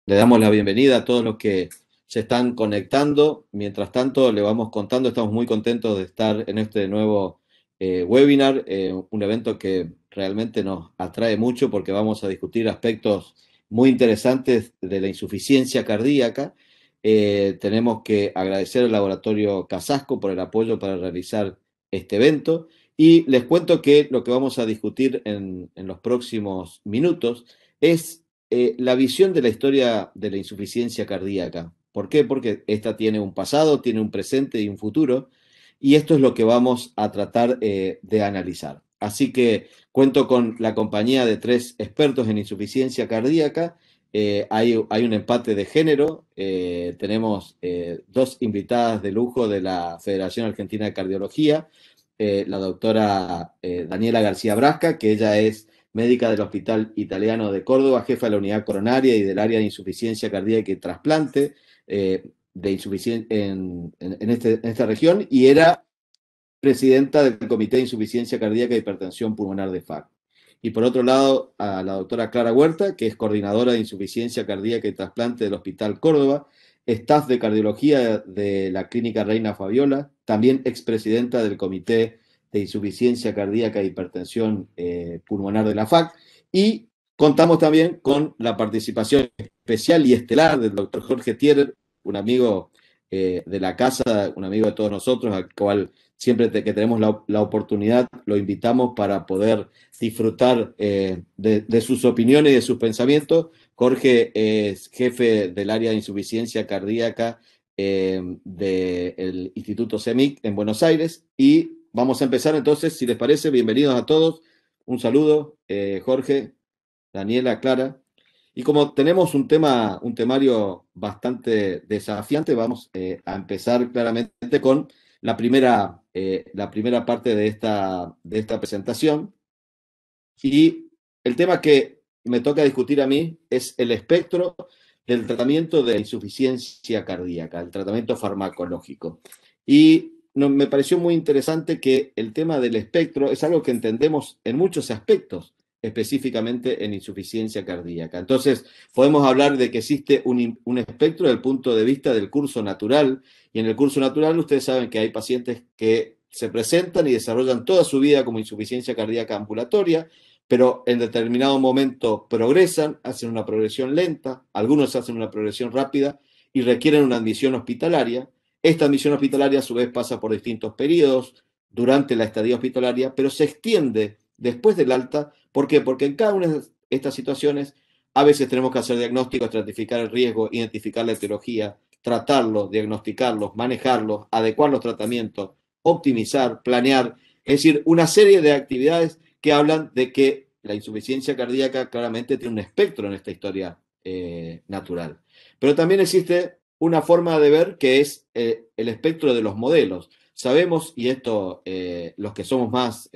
Le damos la bienvenida a todos los que se están conectando. Mientras tanto, le vamos contando, estamos muy contentos de estar en este nuevo webinar, un evento que realmente nos atrae mucho porque vamos a discutir aspectos muy interesantes de la insuficiencia cardíaca. Tenemos que agradecer al Laboratorio Casasco por el apoyo para realizar este evento. Y les cuento que lo que vamos a discutir en los próximos minutos es la visión de la historia de la insuficiencia cardíaca. ¿Por qué? Porque esta tiene un pasado, tiene un presente y un futuro, y esto es lo que vamos a tratar de analizar. Así que cuento con la compañía de tres expertos en insuficiencia cardíaca. Hay un empate de género. Tenemos dos invitadas de lujo de la Federación Argentina de Cardiología, la doctora Daniela García Brasca, que ella es médica del Hospital Italiano de Córdoba, jefa de la unidad coronaria y del área de insuficiencia cardíaca y trasplante en esta región, y era presidenta del Comité de Insuficiencia Cardíaca y Hipertensión Pulmonar de FAC. Y por otro lado, a la doctora Clara Huerta, que es coordinadora de insuficiencia cardíaca y trasplante del Hospital Córdoba, staff de cardiología de la Clínica Reina Fabiola, también expresidenta del Comité de Insuficiencia Cardíaca e Hipertensión Pulmonar de la FAC, y contamos también con la participación especial y estelar del doctor Jorge Thierer, un amigo de la casa, un amigo de todos nosotros, al cual siempre que tenemos la oportunidad lo invitamos para poder disfrutar de sus opiniones y de sus pensamientos. Jorge es jefe del área de insuficiencia cardíaca del Instituto CEMIC en Buenos Aires, y vamos a empezar entonces, si les parece. Bienvenidos a todos, un saludo, Jorge, Daniela, Clara. Y como tenemos un temario bastante desafiante, vamos a empezar claramente con la primera parte de esta presentación. Y el tema que me toca discutir a mí es el espectro del tratamiento de insuficiencia cardíaca, el tratamiento farmacológico. Y me pareció muy interesante que el tema del espectro es algo que entendemos en muchos aspectos, específicamente en insuficiencia cardíaca. Entonces, podemos hablar de que existe un espectro desde el punto de vista del curso natural, y en el curso natural ustedes saben que hay pacientes que se presentan y desarrollan toda su vida como insuficiencia cardíaca ambulatoria, pero en determinado momento progresan, hacen una progresión lenta, algunos hacen una progresión rápida y requieren una admisión hospitalaria. Esta admisión hospitalaria a su vez pasa por distintos periodos durante la estadía hospitalaria, pero se extiende después del alta. ¿Por qué? Porque en cada una de estas situaciones a veces tenemos que hacer diagnósticos, estratificar el riesgo, identificar la etiología, tratarlos, diagnosticarlos, manejarlos, adecuar los tratamientos, optimizar, planear, es decir, una serie de actividades que hablan de que la insuficiencia cardíaca claramente tiene un espectro en esta historia natural. Pero también existe una forma de ver que es el espectro de los modelos. Sabemos, y esto los que somos más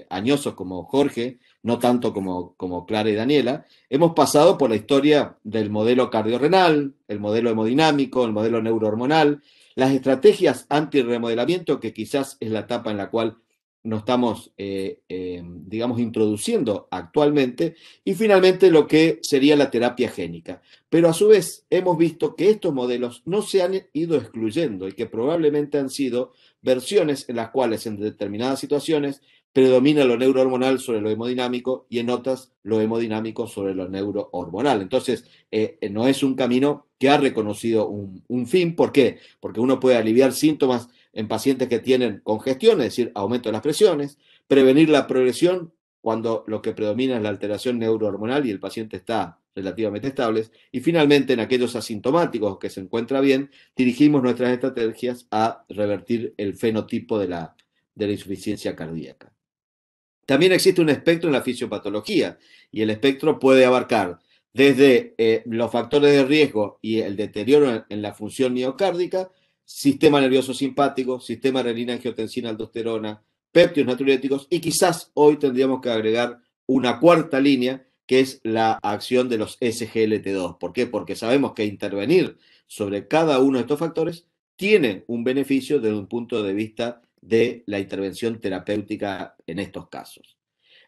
añosos como Jorge, no tanto como Clara y Daniela, hemos pasado por la historia del modelo cardiorrenal, el modelo hemodinámico, el modelo neurohormonal, las estrategias antirremodelamiento, que quizás es la etapa en la cual nos estamos, digamos, introduciendo actualmente, y finalmente lo que sería la terapia génica. Pero a su vez hemos visto que estos modelos no se han ido excluyendo y que probablemente han sido versiones en las cuales en determinadas situaciones predomina lo neurohormonal sobre lo hemodinámico y en otras lo hemodinámico sobre lo neurohormonal. Entonces, no es un camino que ha reconocido un fin. ¿Por qué? Porque uno puede aliviar síntomas en pacientes que tienen congestión, es decir, aumento de las presiones, prevenir la progresión cuando lo que predomina es la alteración neurohormonal y el paciente está relativamente estable, y finalmente en aquellos asintomáticos que se encuentra bien, dirigimos nuestras estrategias a revertir el fenotipo de la insuficiencia cardíaca. También existe un espectro en la fisiopatología, y el espectro puede abarcar desde los factores de riesgo y el deterioro en la función miocárdica, sistema nervioso simpático, sistema renina-angiotensina-aldosterona, péptidos natriuréticos, y quizás hoy tendríamos que agregar una cuarta línea, que es la acción de los SGLT2. ¿Por qué? Porque sabemos que intervenir sobre cada uno de estos factores tiene un beneficio desde un punto de vista de la intervención terapéutica en estos casos.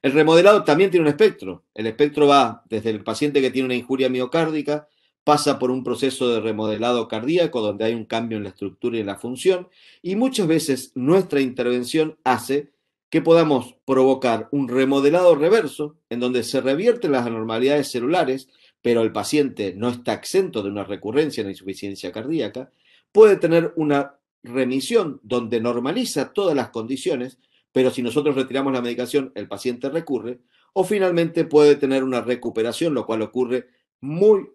El remodelado también tiene un espectro. El espectro va desde el paciente que tiene una injuria miocárdica, pasa por un proceso de remodelado cardíaco donde hay un cambio en la estructura y en la función, y muchas veces nuestra intervención hace que podamos provocar un remodelado reverso en donde se revierten las anormalidades celulares, pero el paciente no está exento de una recurrencia en la insuficiencia cardíaca, puede tener una remisión donde normaliza todas las condiciones, pero si nosotros retiramos la medicación, el paciente recurre, o finalmente puede tener una recuperación, lo cual ocurre muy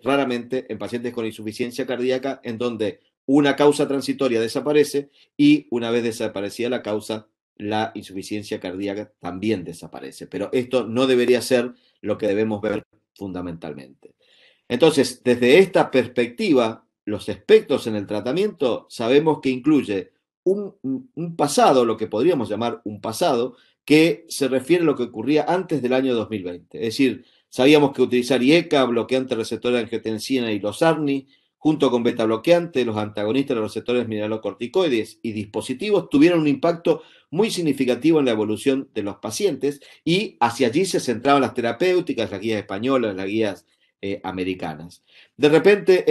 raramente en pacientes con insuficiencia cardíaca, en donde una causa transitoria desaparece y una vez desaparecida la causa, la insuficiencia cardíaca también desaparece. Pero esto no debería ser lo que debemos ver fundamentalmente. Entonces, desde esta perspectiva, los espectros en el tratamiento sabemos que incluye un pasado, lo que podríamos llamar un pasado, que se refiere a lo que ocurría antes del año 2020. Es decir, sabíamos que utilizar IECA, bloqueante receptor de angiotensina y los ARNI, junto con beta bloqueante, los antagonistas de los receptores mineralocorticoides y dispositivos, tuvieron un impacto muy significativo en la evolución de los pacientes y hacia allí se centraban las terapéuticas, las guías españolas, las guías americanas. De repente,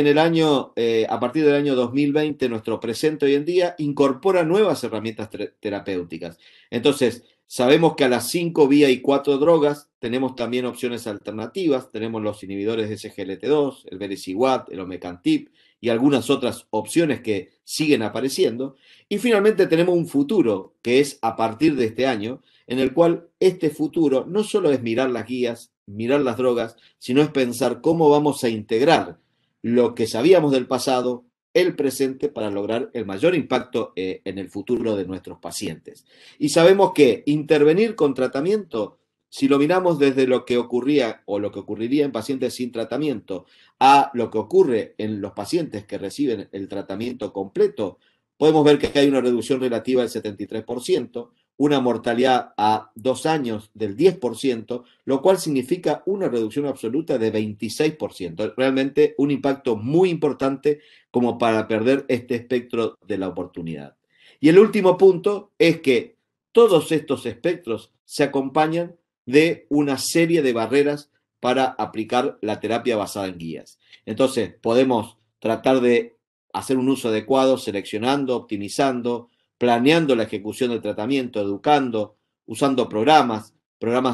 a partir del año 2020, nuestro presente hoy en día incorpora nuevas herramientas terapéuticas. Entonces, sabemos que a las 5 vía y 4 drogas tenemos también opciones alternativas. Tenemos los inhibidores de SGLT2, el Vericiguat, el Omecantip y algunas otras opciones que siguen apareciendo. Y finalmente tenemos un futuro que es a partir de este año, en el cual este futuro no solo es mirar las guías, mirar las drogas, sino es pensar cómo vamos a integrar lo que sabíamos del pasado, el presente, para lograr el mayor impacto en el futuro de nuestros pacientes. Y sabemos que intervenir con tratamiento, si lo miramos desde lo que ocurría o lo que ocurriría en pacientes sin tratamiento a lo que ocurre en los pacientes que reciben el tratamiento completo, podemos ver que hay una reducción relativa del 73%, una mortalidad a 2 años del 10%, lo cual significa una reducción absoluta de 26%. Realmente un impacto muy importante como para perder este espectro de la oportunidad. Y el último punto es que todos estos espectros se acompañan de una serie de barreras para aplicar la terapia basada en guías. Entonces, podemos tratar de hacer un uso adecuado, seleccionando, optimizando, planeando la ejecución del tratamiento, educando, usando programas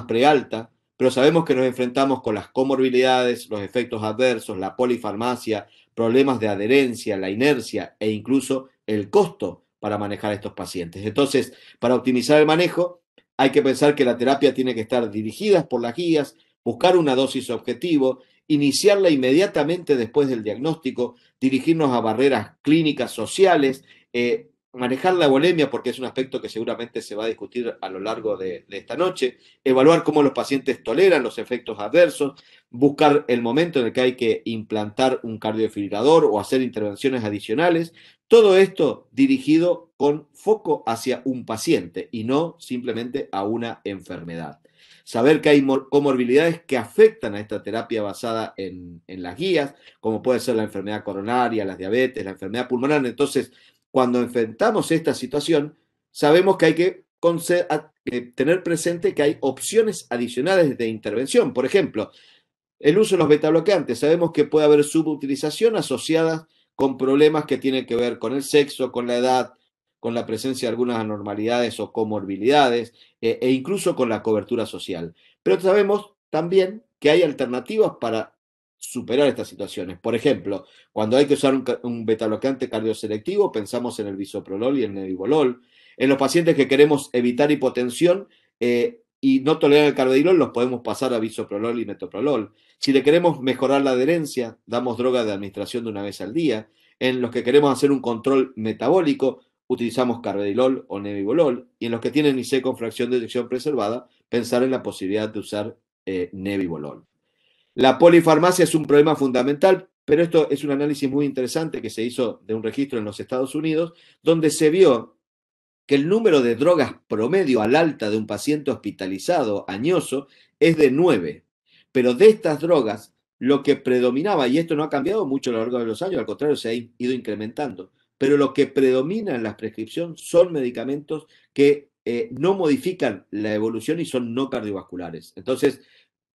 prealta, pero sabemos que nos enfrentamos con las comorbilidades, los efectos adversos, la polifarmacia, problemas de adherencia, la inercia e incluso el costo para manejar a estos pacientes. Entonces, para optimizar el manejo, hay que pensar que la terapia tiene que estar dirigida por las guías, buscar una dosis objetivo, iniciarla inmediatamente después del diagnóstico, dirigirnos a barreras clínicas, sociales, manejar la bulimia, porque es un aspecto que seguramente se va a discutir a lo largo de esta noche, evaluar cómo los pacientes toleran los efectos adversos, buscar el momento en el que hay que implantar un cardiofibrilador o hacer intervenciones adicionales. Todo esto dirigido con foco hacia un paciente y no simplemente a una enfermedad. Saber que hay comorbilidades que afectan a esta terapia basada en las guías, como puede ser la enfermedad coronaria, la diabetes, la enfermedad pulmonar. Entonces, cuando enfrentamos esta situación, sabemos que hay que tener presente que hay opciones adicionales de intervención. Por ejemplo, el uso de los betabloqueantes. Sabemos que puede haber subutilización asociada con problemas que tienen que ver con el sexo, con la edad, con la presencia de algunas anormalidades o comorbilidades e incluso con la cobertura social. Pero sabemos también que hay alternativas para superar estas situaciones. Por ejemplo, cuando hay que usar un betabloqueante cardioselectivo, pensamos en el bisoprolol y el nebivolol. En los pacientes que queremos evitar hipotensión y no toleran el carvedilol, los podemos pasar a bisoprolol y metoprolol. Si le queremos mejorar la adherencia, damos droga de administración de una vez al día. En los que queremos hacer un control metabólico, utilizamos carvedilol o nebivolol. Y en los que tienen IC con fracción de eyección preservada, pensar en la posibilidad de usar nebivolol. La polifarmacia es un problema fundamental, pero esto es un análisis muy interesante que se hizo de un registro en los Estados Unidos, donde se vio que el número de drogas promedio al alta de un paciente hospitalizado añoso es de 9. Pero de estas drogas, lo que predominaba, y esto no ha cambiado mucho a lo largo de los años, al contrario, se ha ido incrementando, pero lo que predomina en la prescripción son medicamentos que no modifican la evolución y son no cardiovasculares. Entonces,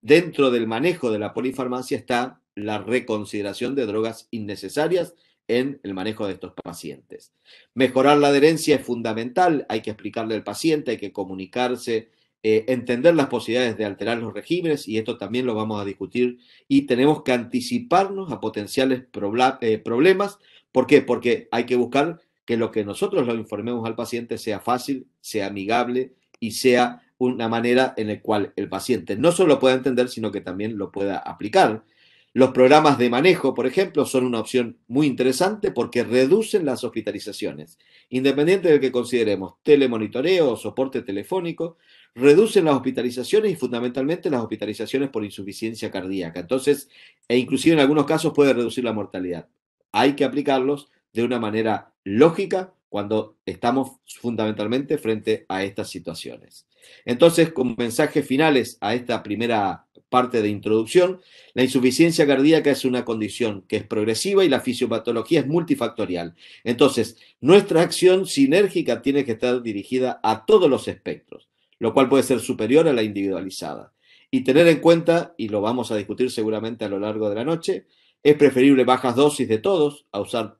dentro del manejo de la polifarmacia está la reconsideración de drogas innecesarias en el manejo de estos pacientes. Mejorar la adherencia es fundamental, hay que explicarle al paciente, hay que comunicarse, entender las posibilidades de alterar los regímenes, y esto también lo vamos a discutir, y tenemos que anticiparnos a potenciales problemas. ¿Por qué? Porque hay que buscar que lo que nosotros lo informemos al paciente sea fácil, sea amigable y sea una manera en la cual el paciente no solo lo pueda entender, sino que también lo pueda aplicar. Los programas de manejo, por ejemplo, son una opción muy interesante porque reducen las hospitalizaciones. Independiente de que consideremos telemonitoreo o soporte telefónico, reducen las hospitalizaciones y fundamentalmente las hospitalizaciones por insuficiencia cardíaca. Entonces, e inclusive en algunos casos puede reducir la mortalidad. Hay que aplicarlos de una manera lógica cuando estamos fundamentalmente frente a estas situaciones. Entonces, como mensajes finales a esta primera parte de introducción, la insuficiencia cardíaca es una condición que es progresiva y la fisiopatología es multifactorial. Entonces, nuestra acción sinérgica tiene que estar dirigida a todos los espectros, lo cual puede ser superior a la individualizada. Y tener en cuenta, y lo vamos a discutir seguramente a lo largo de la noche, es preferible bajas dosis de todos a usar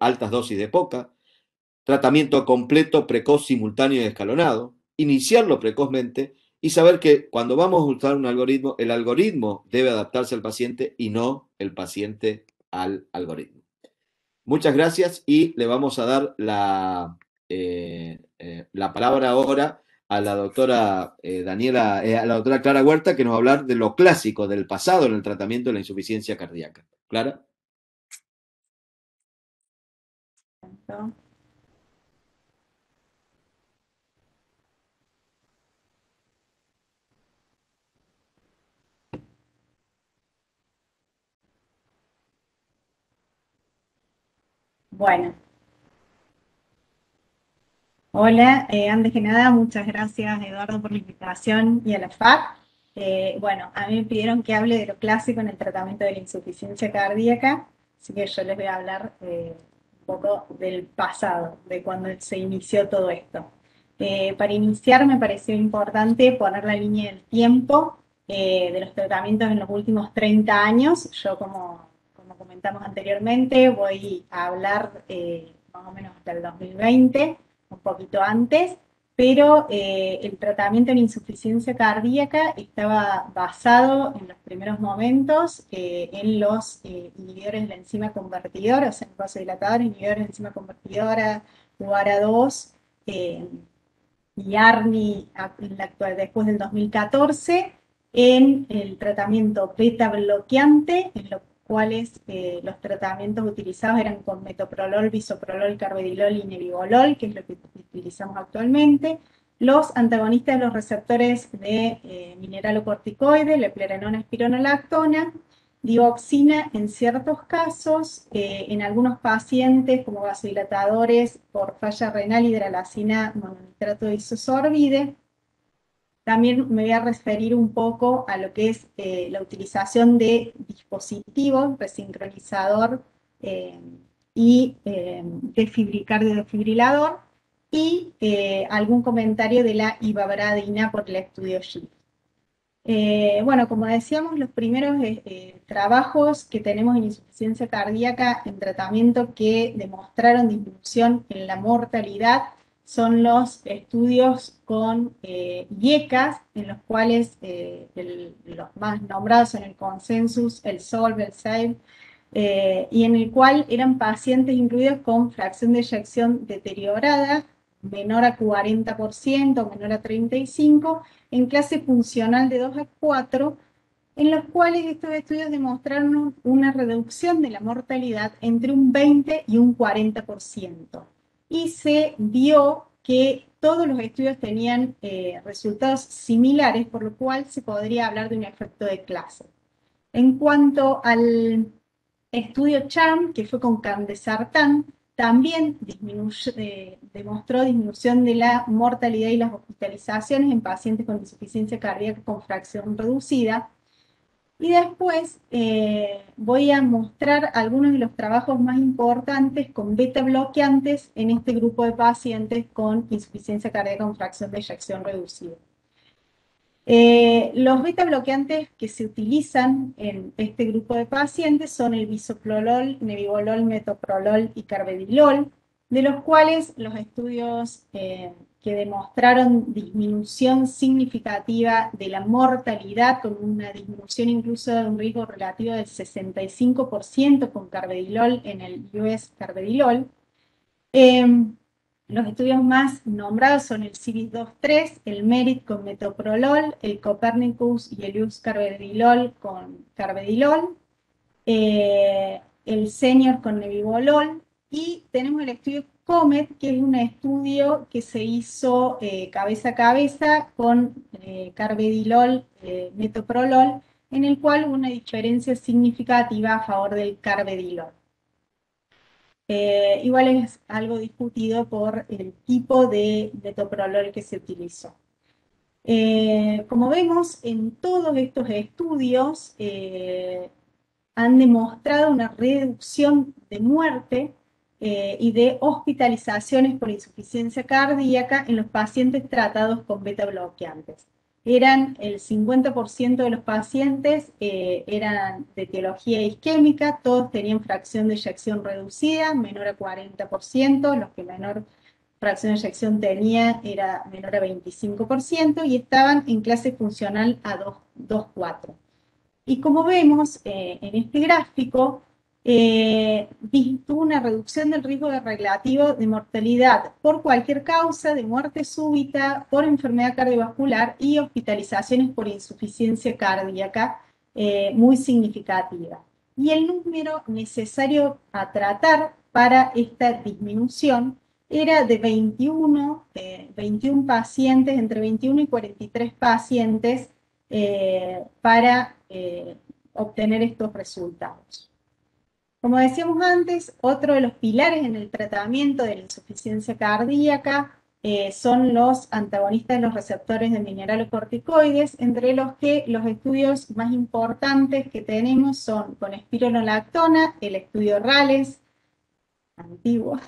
altas dosis de poca, tratamiento completo, precoz, simultáneo y escalonado, iniciarlo precozmente y saber que cuando vamos a usar un algoritmo, el algoritmo debe adaptarse al paciente y no el paciente al algoritmo. Muchas gracias y le vamos a dar la palabra ahora a la doctora a la doctora Clara Huerta, que nos va a hablar de lo clásico del pasado en el tratamiento de la insuficiencia cardíaca. Clara. Bueno, hola, antes que nada, muchas gracias Eduardo por la invitación y a la FAC. Bueno, a mí me pidieron que hable de lo clásico en el tratamiento de la insuficiencia cardíaca, así que yo les voy a hablar un poco del pasado, de cuando se inició todo esto. Para iniciar me pareció importante poner la línea del tiempo de los tratamientos en los últimos 30 años. Yo, como comentamos anteriormente, voy a hablar más o menos hasta el 2020, un poquito antes, pero el tratamiento en insuficiencia cardíaca estaba basado en los primeros momentos en los inhibidores de la enzima convertidora, o sea, en vasodilatadores, inhibidores de la enzima convertidora, UARA2 y ARNI después del 2014, en el tratamiento beta bloqueante, en los cuales los tratamientos utilizados eran con metoprolol, bisoprolol, carvedilol y nebivolol, que es lo que utilizamos actualmente. Los antagonistas de los receptores de mineralocorticoides, la eplerenona, espironolactona, dioxina en ciertos casos, en algunos pacientes como vasodilatadores por falla renal, hidralazina, mononitrato de isosorbide. También me voy a referir un poco a lo que es la utilización de dispositivos, resincronizador y cardiodefibrilador, y algún comentario de la ivabradina por el estudio SHIFT. Bueno, como decíamos, los primeros trabajos que tenemos en insuficiencia cardíaca en tratamiento que demostraron disminución en la mortalidad son los estudios con IECAS, en los cuales los más nombrados son el Consensus, el SOLVE, el SAVE, y en el cual eran pacientes incluidos con fracción de eyección deteriorada, menor a 40%, menor a 35%, en clase funcional de 2 a 4, en los cuales estos estudios demostraron una reducción de la mortalidad entre un 20 y un 40%. Y se vio que todos los estudios tenían resultados similares, por lo cual se podría hablar de un efecto de clase. En cuanto al estudio CHARM, que fue con candesartán, también demostró disminución de la mortalidad y las hospitalizaciones en pacientes con insuficiencia cardíaca con fracción reducida. Y después voy a mostrar algunos de los trabajos más importantes con beta bloqueantes en este grupo de pacientes con insuficiencia cardíaca con fracción de eyección reducida. Los beta bloqueantes que se utilizan en este grupo de pacientes son el bisoprolol, nebivolol, metoprolol y carvedilol, de los cuales los estudios que demostraron disminución significativa de la mortalidad, con una disminución incluso de un riesgo relativo del 65% con carvedilol en el US carvedilol. Los estudios más nombrados son el CIVIS-2-3, el MERIT con metoprolol, el Copernicus y el US-carvedilol con carvedilol, el Senior con nebivolol, y tenemos el estudio COMET, que es un estudio que se hizo cabeza a cabeza con carvedilol, metoprolol, en el cual hubo una diferencia significativa a favor del carvedilol. Igual es algo discutido por el tipo de metoprolol que se utilizó. Como vemos, en todos estos estudios han demostrado una reducción de muerte y de hospitalizaciones por insuficiencia cardíaca en los pacientes tratados con beta bloqueantes. El 50% de los pacientes eran de etiología isquémica, todos tenían fracción de eyección reducida, menor a 40%, los que menor fracción de eyección tenía era menor a 25%, y estaban en clase funcional a 2,4. Y como vemos en este gráfico, tuvo una reducción del riesgo relativo de mortalidad por cualquier causa, de muerte súbita, por enfermedad cardiovascular y hospitalizaciones por insuficiencia cardíaca muy significativa. Y el número necesario a tratar para esta disminución era de 21 pacientes, entre 21 y 43 pacientes para obtener estos resultados. Como decíamos antes, otro de los pilares en el tratamiento de la insuficiencia cardíaca son los antagonistas de los receptores de mineralocorticoides, entre los que los estudios más importantes que tenemos son con espironolactona, el estudio RALES, antiguo,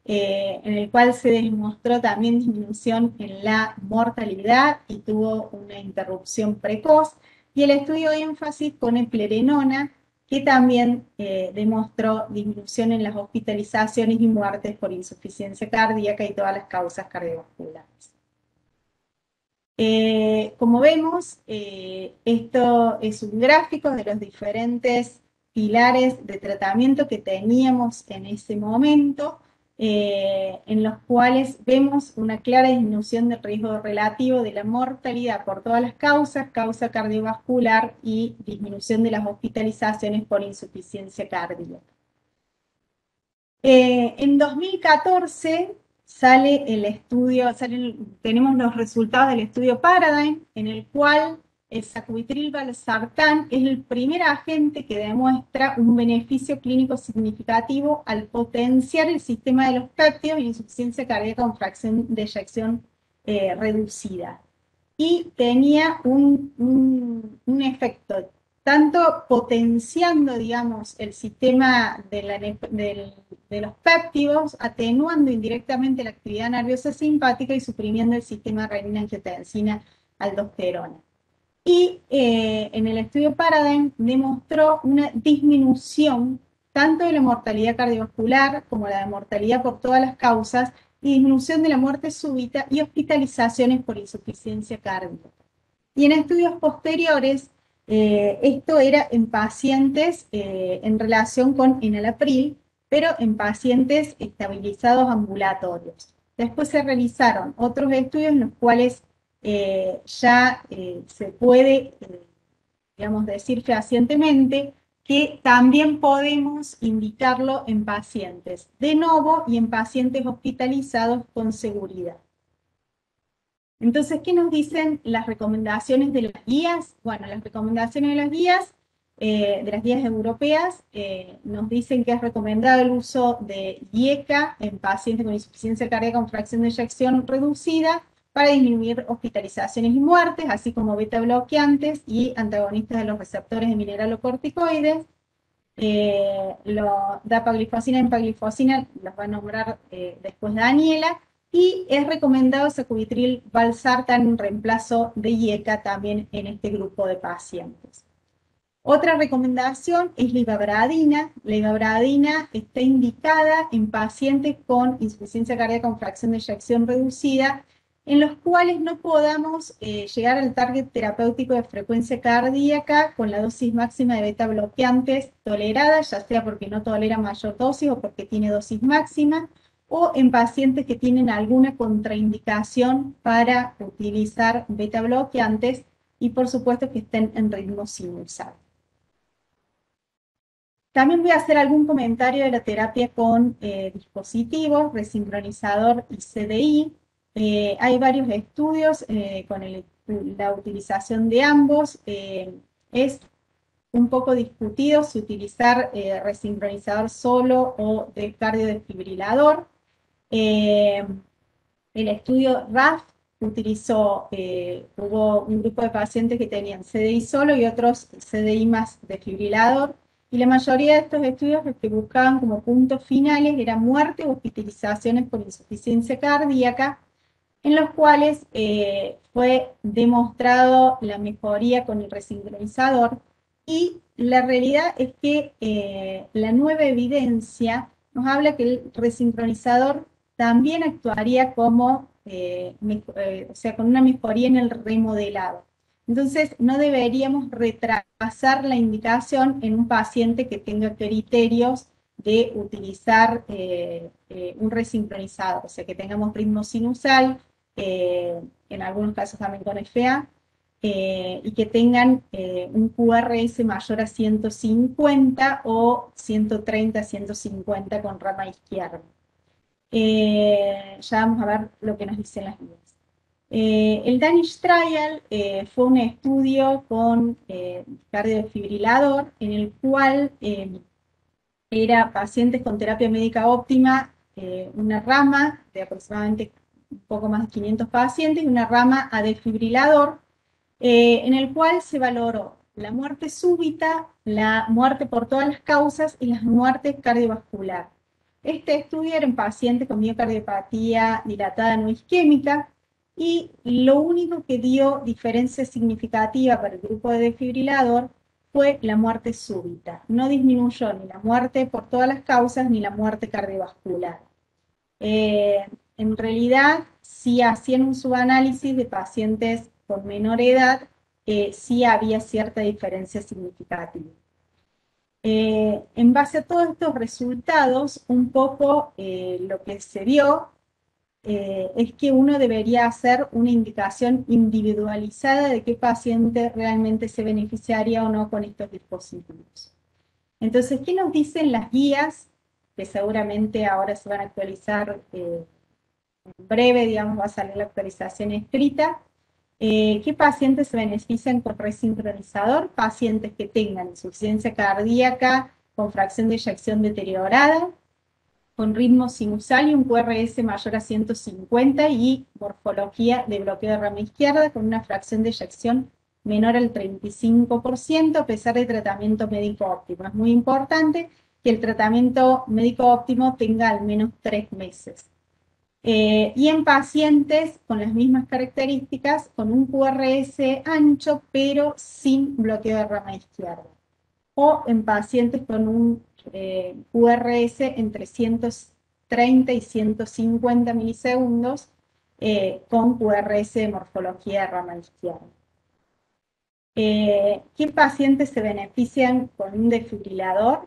en el cual se demostró también disminución en la mortalidad y tuvo una interrupción precoz, y el estudio énfasis con eplerenona, que también demostró disminución en las hospitalizaciones y muertes por insuficiencia cardíaca y todas las causas cardiovasculares. Como vemos, esto es un gráfico de los diferentes pilares de tratamiento que teníamos en ese momento, en los cuales vemos una clara disminución del riesgo relativo de la mortalidad por todas las causas, causa cardiovascular y disminución de las hospitalizaciones por insuficiencia cardíaca. En 2014 sale el estudio, tenemos los resultados del estudio Paradigm, en el cual el sacubitril/valsartán es el primer agente que demuestra un beneficio clínico significativo al potenciar el sistema de los péptidos y insuficiencia cardíaca con fracción de eyección reducida. Y tenía un efecto tanto potenciando, digamos, el sistema de los péptidos, atenuando indirectamente la actividad nerviosa simpática y suprimiendo el sistema renina-angiotensina-aldosterona. Y en el estudio Paradigm demostró una disminución tanto de la mortalidad cardiovascular como la de mortalidad por todas las causas, y disminución de la muerte súbita y hospitalizaciones por insuficiencia cardíaca. Y en estudios posteriores, esto era en pacientes en relación con enalapril, pero en pacientes estabilizados ambulatorios. Después se realizaron otros estudios en los cuales ya se puede, digamos, decir fehacientemente que también podemos indicarlo en pacientes de novo y en pacientes hospitalizados con seguridad. Entonces, ¿qué nos dicen las recomendaciones de las guías? Bueno, las recomendaciones de las guías europeas, nos dicen que es recomendado el uso de IECA en pacientes con insuficiencia cardíaca con fracción de eyección reducida para disminuir hospitalizaciones y muertes, así como beta bloqueantes y antagonistas de los receptores de mineralocorticoides. Dapaglifosina y empaglifosina los va a nombrar después Daniela, Y es recomendado sacubitril valsartan en reemplazo de IECA también en este grupo de pacientes. Otra recomendación es la ivabradina. La ivabradina está indicada en pacientes con insuficiencia cardíaca con fracción de eyección reducida, en los cuales no podamos llegar al target terapéutico de frecuencia cardíaca con la dosis máxima de beta bloqueantes tolerada, ya sea porque no tolera mayor dosis o porque tiene dosis máxima, o en pacientes que tienen alguna contraindicación para utilizar beta bloqueantes y por supuesto que estén en ritmo sinusal. También voy a hacer algún comentario de la terapia con dispositivos, resincronizador y CDI. Hay varios estudios con la utilización de ambos. Es un poco discutido si utilizar resincronizador solo o de cardiodesfibrilador. El estudio RAF hubo un grupo de pacientes que tenían CDI solo y otros CDI más desfibrilador, y la mayoría de estos estudios los que buscaban como puntos finales era muerte o hospitalizaciones por insuficiencia cardíaca, en los cuales fue demostrado la mejoría con el resincronizador, y la realidad es que la nueva evidencia nos habla que el resincronizador también actuaría como, o sea, con una mejoría en el remodelado. Entonces, no deberíamos retrasar la indicación en un paciente que tenga criterios de utilizar un resincronizador, o sea, que tengamos ritmo sinusal, en algunos casos también con FA, y que tengan un QRS mayor a 150 o 130 a 150 con rama izquierda. Ya vamos a ver lo que nos dicen las guías. El Danish Trial fue un estudio con cardiodesfibrilador en el cual era pacientes con terapia médica óptima, una rama de aproximadamente un poco más de 500 pacientes y una rama a desfibrilador, en el cual se valoró la muerte súbita, la muerte por todas las causas y las muertes cardiovasculares. Este estudio era en pacientes con miocardiopatía dilatada no isquémica, y lo único que dio diferencia significativa para el grupo de desfibrilador fue la muerte súbita. No disminuyó ni la muerte por todas las causas ni la muerte cardiovascular. En realidad, sí hacían un subanálisis de pacientes con menor edad, sí había cierta diferencia significativa. En base a todos estos resultados, un poco lo que se vio es que uno debería hacer una indicación individualizada de qué paciente realmente se beneficiaría o no con estos dispositivos. Entonces, ¿qué nos dicen las guías? Que seguramente ahora se van a actualizar en breve, digamos, va a salir la actualización escrita. ¿Qué pacientes se benefician con resincronizador? Pacientes que tengan insuficiencia cardíaca con fracción de eyección deteriorada, con ritmo sinusal y un QRS mayor a 150 y morfología de bloqueo de rama izquierda con una fracción de eyección menor al 35% a pesar de tratamiento médico óptimo. Es muy importante que el tratamiento médico óptimo tenga al menos 3 meses. Y en pacientes con las mismas características, con un QRS ancho pero sin bloqueo de rama izquierda. O en pacientes con un QRS entre 130 y 150 milisegundos con QRS de morfología de rama izquierda. ¿Qué pacientes se benefician con un desfibrilador?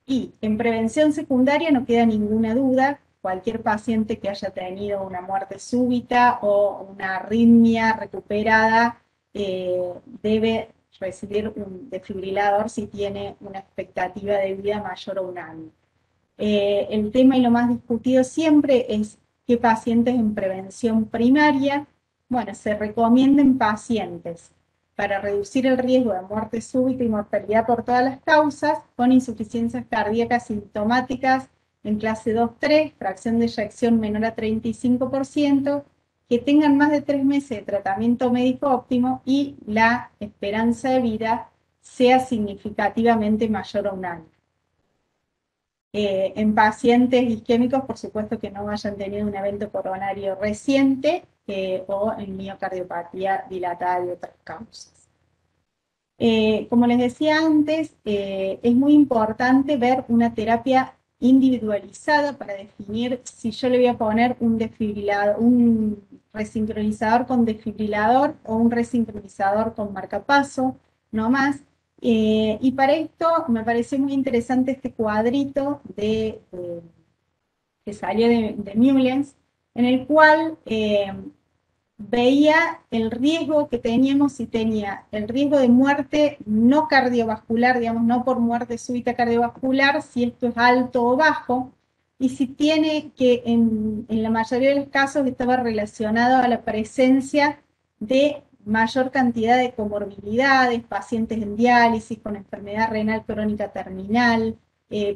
Y en prevención secundaria no queda ninguna duda, cualquier paciente que haya tenido una muerte súbita o una arritmia recuperada debe recibir un desfibrilador si tiene una expectativa de vida mayor a un año. El tema y lo más discutido siempre es qué pacientes en prevención primaria. Bueno, se recomienda en pacientes para reducir el riesgo de muerte súbita y mortalidad por todas las causas, con insuficiencias cardíacas sintomáticas en clase 2-3, fracción de eyección menor a 35%, que tengan más de 3 meses de tratamiento médico óptimo y la esperanza de vida sea significativamente mayor a un año. En pacientes isquémicos, por supuesto que no hayan tenido un evento coronario reciente o en miocardiopatía dilatada de otras causas. Como les decía antes, es muy importante ver una terapia individualizada para definir si yo le voy a poner un desfibrilador, un resincronizador con desfibrilador o un resincronizador con marcapaso, no más. Y para esto me pareció muy interesante este cuadrito que salió de Mullens, en el cual veía el riesgo que teníamos si tenía el riesgo de muerte no cardiovascular, digamos, no por muerte súbita cardiovascular, si esto es alto o bajo, y si tiene que en la mayoría de los casos estaba relacionado a la presencia de mayor cantidad de comorbilidades, pacientes en diálisis con enfermedad renal crónica terminal,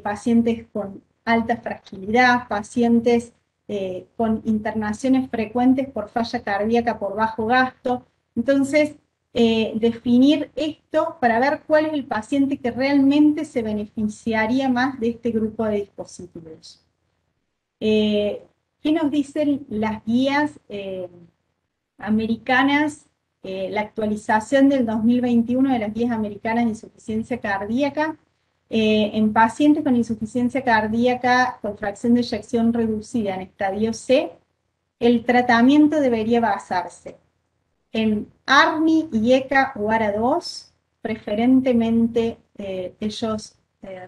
pacientes con alta fragilidad, pacientes con internaciones frecuentes por falla cardíaca por bajo gasto. Entonces, definir esto para ver cuál es el paciente que realmente se beneficiaría más de este grupo de dispositivos. ¿Qué nos dicen las guías americanas? La actualización del 2021 de las guías americanas de insuficiencia cardíaca. En pacientes con insuficiencia cardíaca con fracción de eyección reducida en estadio C, el tratamiento debería basarse en ARNI y ECA o ARA2, preferentemente ellos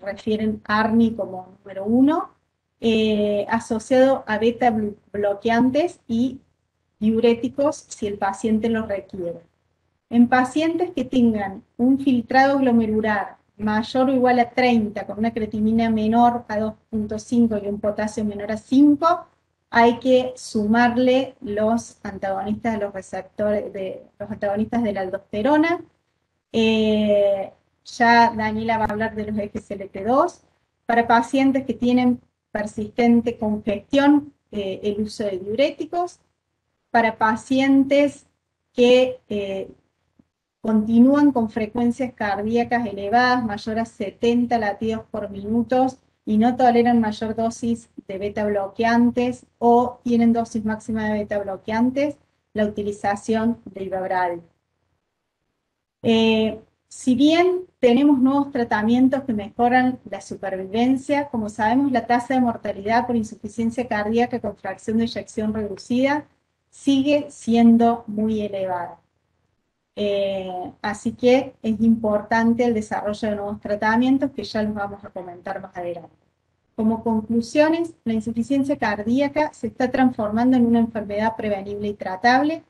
refieren ARNI como número 1, asociado a beta bloqueantes y diuréticos si el paciente lo requiere. En pacientes que tengan un filtrado glomerular mayor o igual a 30, con una creatinina menor a 2.5 y un potasio menor a 5, hay que sumarle los antagonistas de los receptores, los antagonistas de la aldosterona. Ya Daniela va a hablar de los SGLT2. Para pacientes que tienen persistente congestión, el uso de diuréticos. Para pacientes que continúan con frecuencias cardíacas elevadas, mayor a 70 latidos por minuto, y no toleran mayor dosis de beta bloqueantes o tienen dosis máxima de beta bloqueantes, la utilización de Ivabradil. Si bien tenemos nuevos tratamientos que mejoran la supervivencia, como sabemos, la tasa de mortalidad por insuficiencia cardíaca con fracción de eyección reducida sigue siendo muy elevada. Así que es importante el desarrollo de nuevos tratamientos que ya los vamos a comentar más adelante. Como conclusiones, la insuficiencia cardíaca se está transformando en una enfermedad prevenible y tratable.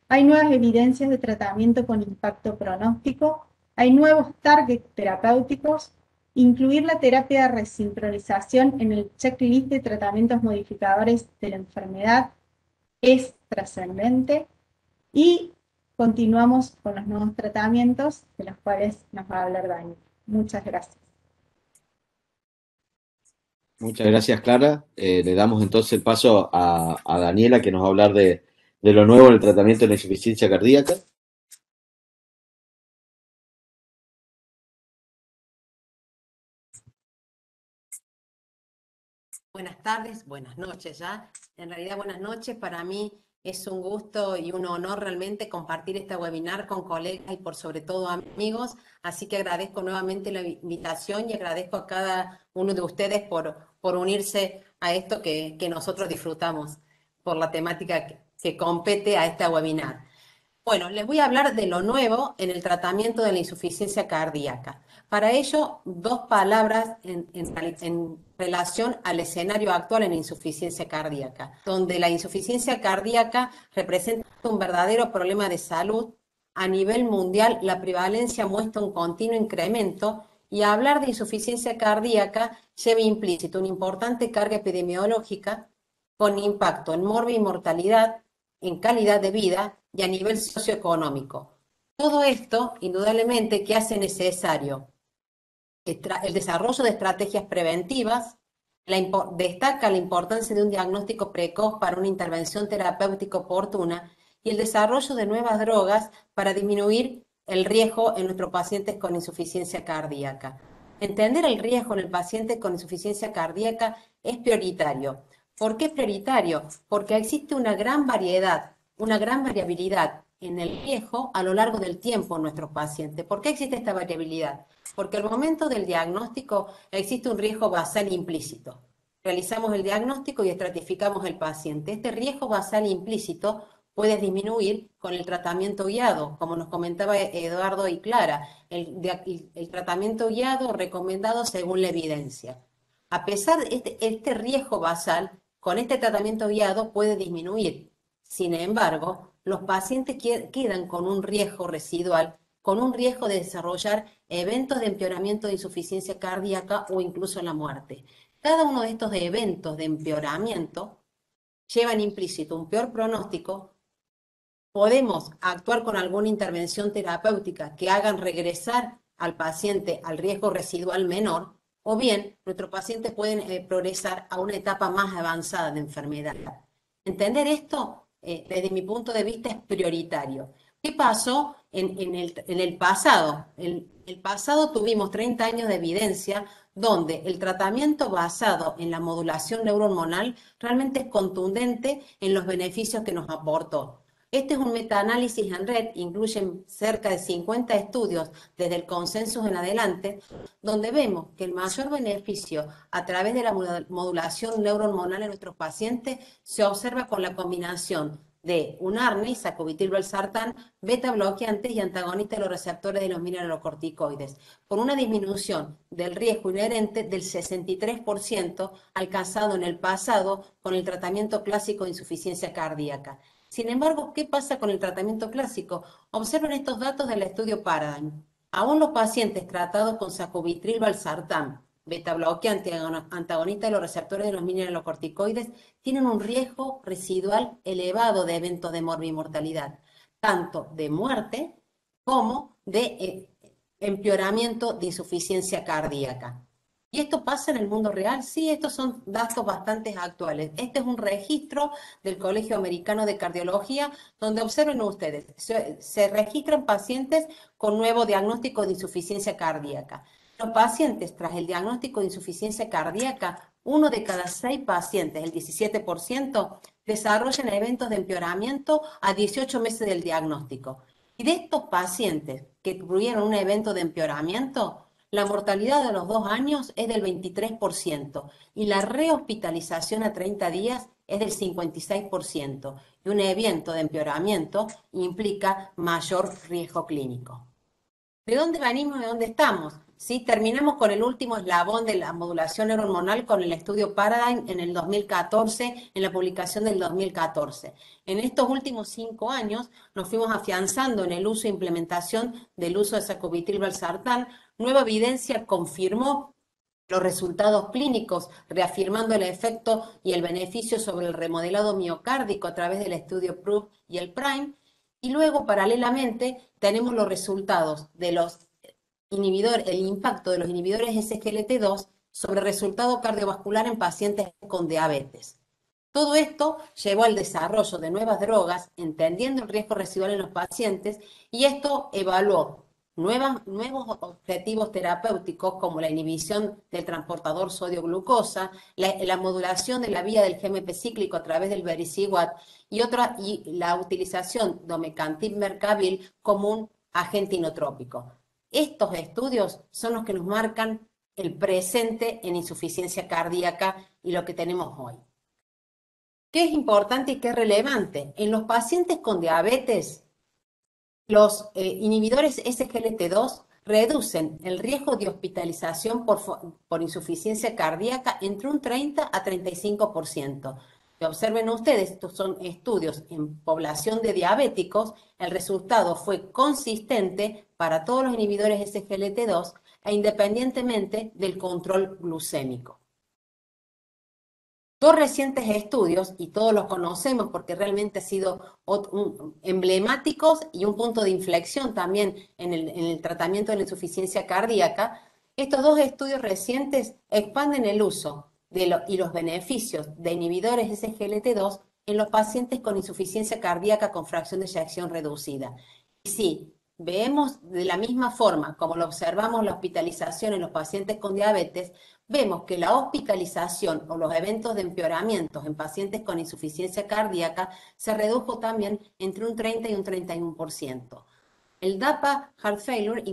Hay nuevas evidencias de tratamiento con impacto pronóstico. Hay nuevos targets terapéuticos. Incluir la terapia de resincronización en el checklist de tratamientos modificadores de la enfermedad es trascendente. Y continuamos con los nuevos tratamientos de los cuales nos va a hablar Dani. Muchas gracias. Muchas gracias, Clara. Le damos entonces el paso a Daniela, que nos va a hablar de lo nuevo en el tratamiento de la insuficiencia cardíaca. Buenas tardes, buenas noches ya. En realidad, buenas noches. Para mí es un gusto y un honor realmente compartir este webinar con colegas y por sobre todo amigos. Así que agradezco nuevamente la invitación y agradezco a cada uno de ustedes por unirse a esto que nosotros disfrutamos por la temática que compete a este webinar. Bueno, les voy a hablar de lo nuevo en el tratamiento de la insuficiencia cardíaca. Para ello, dos palabras en relación al escenario actual en insuficiencia cardíaca, donde la insuficiencia cardíaca representa un verdadero problema de salud. A nivel mundial, la prevalencia muestra un continuo incremento y hablar de insuficiencia cardíaca lleva implícito una importante carga epidemiológica con impacto en morbi y mortalidad, en calidad de vida y a nivel socioeconómico. Todo esto, indudablemente, que hace necesario el desarrollo de estrategias preventivas, destaca la importancia de un diagnóstico precoz para una intervención terapéutica oportuna y el desarrollo de nuevas drogas para disminuir el riesgo en nuestros pacientes con insuficiencia cardíaca. entender el riesgo en el paciente con insuficiencia cardíaca es prioritario. ¿Por qué es prioritario? Porque existe una gran variedad, una gran variabilidad en el riesgo a lo largo del tiempo en nuestros pacientes. ¿Por qué existe esta variabilidad? Porque al momento del diagnóstico existe un riesgo basal implícito. Realizamos el diagnóstico y estratificamos el paciente. Este riesgo basal implícito puede disminuir con el tratamiento guiado, como nos comentaba Eduardo y Clara, el tratamiento guiado recomendado según la evidencia. A pesar de este riesgo basal, con este tratamiento guiado puede disminuir. Sin embargo, los pacientes quedan con un riesgo residual, con un riesgo de desarrollar eventos de empeoramiento de insuficiencia cardíaca o incluso la muerte. Cada uno de estos eventos de empeoramiento llevan implícito un peor pronóstico. Podemos actuar con alguna intervención terapéutica que hagan regresar al paciente al riesgo residual menor, o bien nuestros pacientes pueden progresar a una etapa más avanzada de enfermedad. Entender esto, desde mi punto de vista, es prioritario. ¿Qué pasó en el pasado? En el pasado tuvimos 30 años de evidencia donde el tratamiento basado en la modulación neurohormonal realmente es contundente en los beneficios que nos aportó. Este es un metaanálisis en red, incluyen cerca de 50 estudios desde el consenso en adelante, donde vemos que el mayor beneficio a través de la modulación neurohormonal en nuestros pacientes se observa con la combinación de un ARNI, sacubitril/valsartán, beta bloqueantes y antagonistas de los receptores de los mineralocorticoides, con una disminución del riesgo inherente del 63% alcanzado en el pasado con el tratamiento clásico de insuficiencia cardíaca. Sin embargo, ¿qué pasa con el tratamiento clásico? Observen estos datos del estudio Paradigm. Aún los pacientes tratados con sacubitril/valsartán, beta bloqueante antagonista de los receptores de los mineralocorticoides, tienen un riesgo residual elevado de eventos de morbimortalidad, tanto de muerte como de empeoramiento de insuficiencia cardíaca. ¿Y esto pasa en el mundo real? Sí, estos son datos bastante actuales. Este es un registro del Colegio Americano de Cardiología, donde observen ustedes, se registran pacientes con nuevo diagnóstico de insuficiencia cardíaca. Los pacientes tras el diagnóstico de insuficiencia cardíaca, 1 de cada 6 pacientes, el 17%, desarrollan eventos de empeoramiento a 18 meses del diagnóstico. Y de estos pacientes que tuvieron un evento de empeoramiento, la mortalidad de los 2 años es del 23% y la rehospitalización a 30 días es del 56%. Y un evento de empeoramiento implica mayor riesgo clínico. ¿De dónde venimos y de dónde estamos? ¿Sí? Terminamos con el último eslabón de la modulación neurohormonal con el estudio Paradigm en el 2014, en la publicación del 2014. En estos últimos 5 años nos fuimos afianzando en el uso e implementación del uso de sacubitril/valsartán. Nueva evidencia confirmó los resultados clínicos, reafirmando el efecto y el beneficio sobre el remodelado miocárdico a través del estudio PROOF y el PRIME. Y luego, paralelamente, tenemos los resultados de los inhibidores, el impacto de los inhibidores SGLT2 sobre el resultado cardiovascular en pacientes con diabetes. Todo esto llevó al desarrollo de nuevas drogas, entendiendo el riesgo residual en los pacientes, y esto evaluó nuevos objetivos terapéuticos como la inhibición del transportador sodio-glucosa, la modulación de la vía del GMP cíclico a través del vericiguat y la utilización de omecamtiv-mecarbil como un agente inotrópico. Estos estudios son los que nos marcan el presente en insuficiencia cardíaca y lo que tenemos hoy. ¿Qué es importante y qué es relevante? En los pacientes con diabetes, los inhibidores SGLT2 reducen el riesgo de hospitalización por insuficiencia cardíaca entre un 30 a 35%. Y observen ustedes, estos son estudios en población de diabéticos, el resultado fue consistente para todos los inhibidores SGLT2 e independientemente del control glucémico. 2 recientes estudios, y todos los conocemos porque realmente han sido emblemáticos y un punto de inflexión también en el tratamiento de la insuficiencia cardíaca. Estos 2 estudios recientes expanden el uso y los beneficios de inhibidores SGLT2 en los pacientes con insuficiencia cardíaca con fracción de eyección reducida. Y sí, vemos de la misma forma como lo observamos la hospitalización en los pacientes con diabetes, vemos que la hospitalización o los eventos de empeoramientos en pacientes con insuficiencia cardíaca se redujo también entre un 30 y un 31%. El DAPA Heart Failure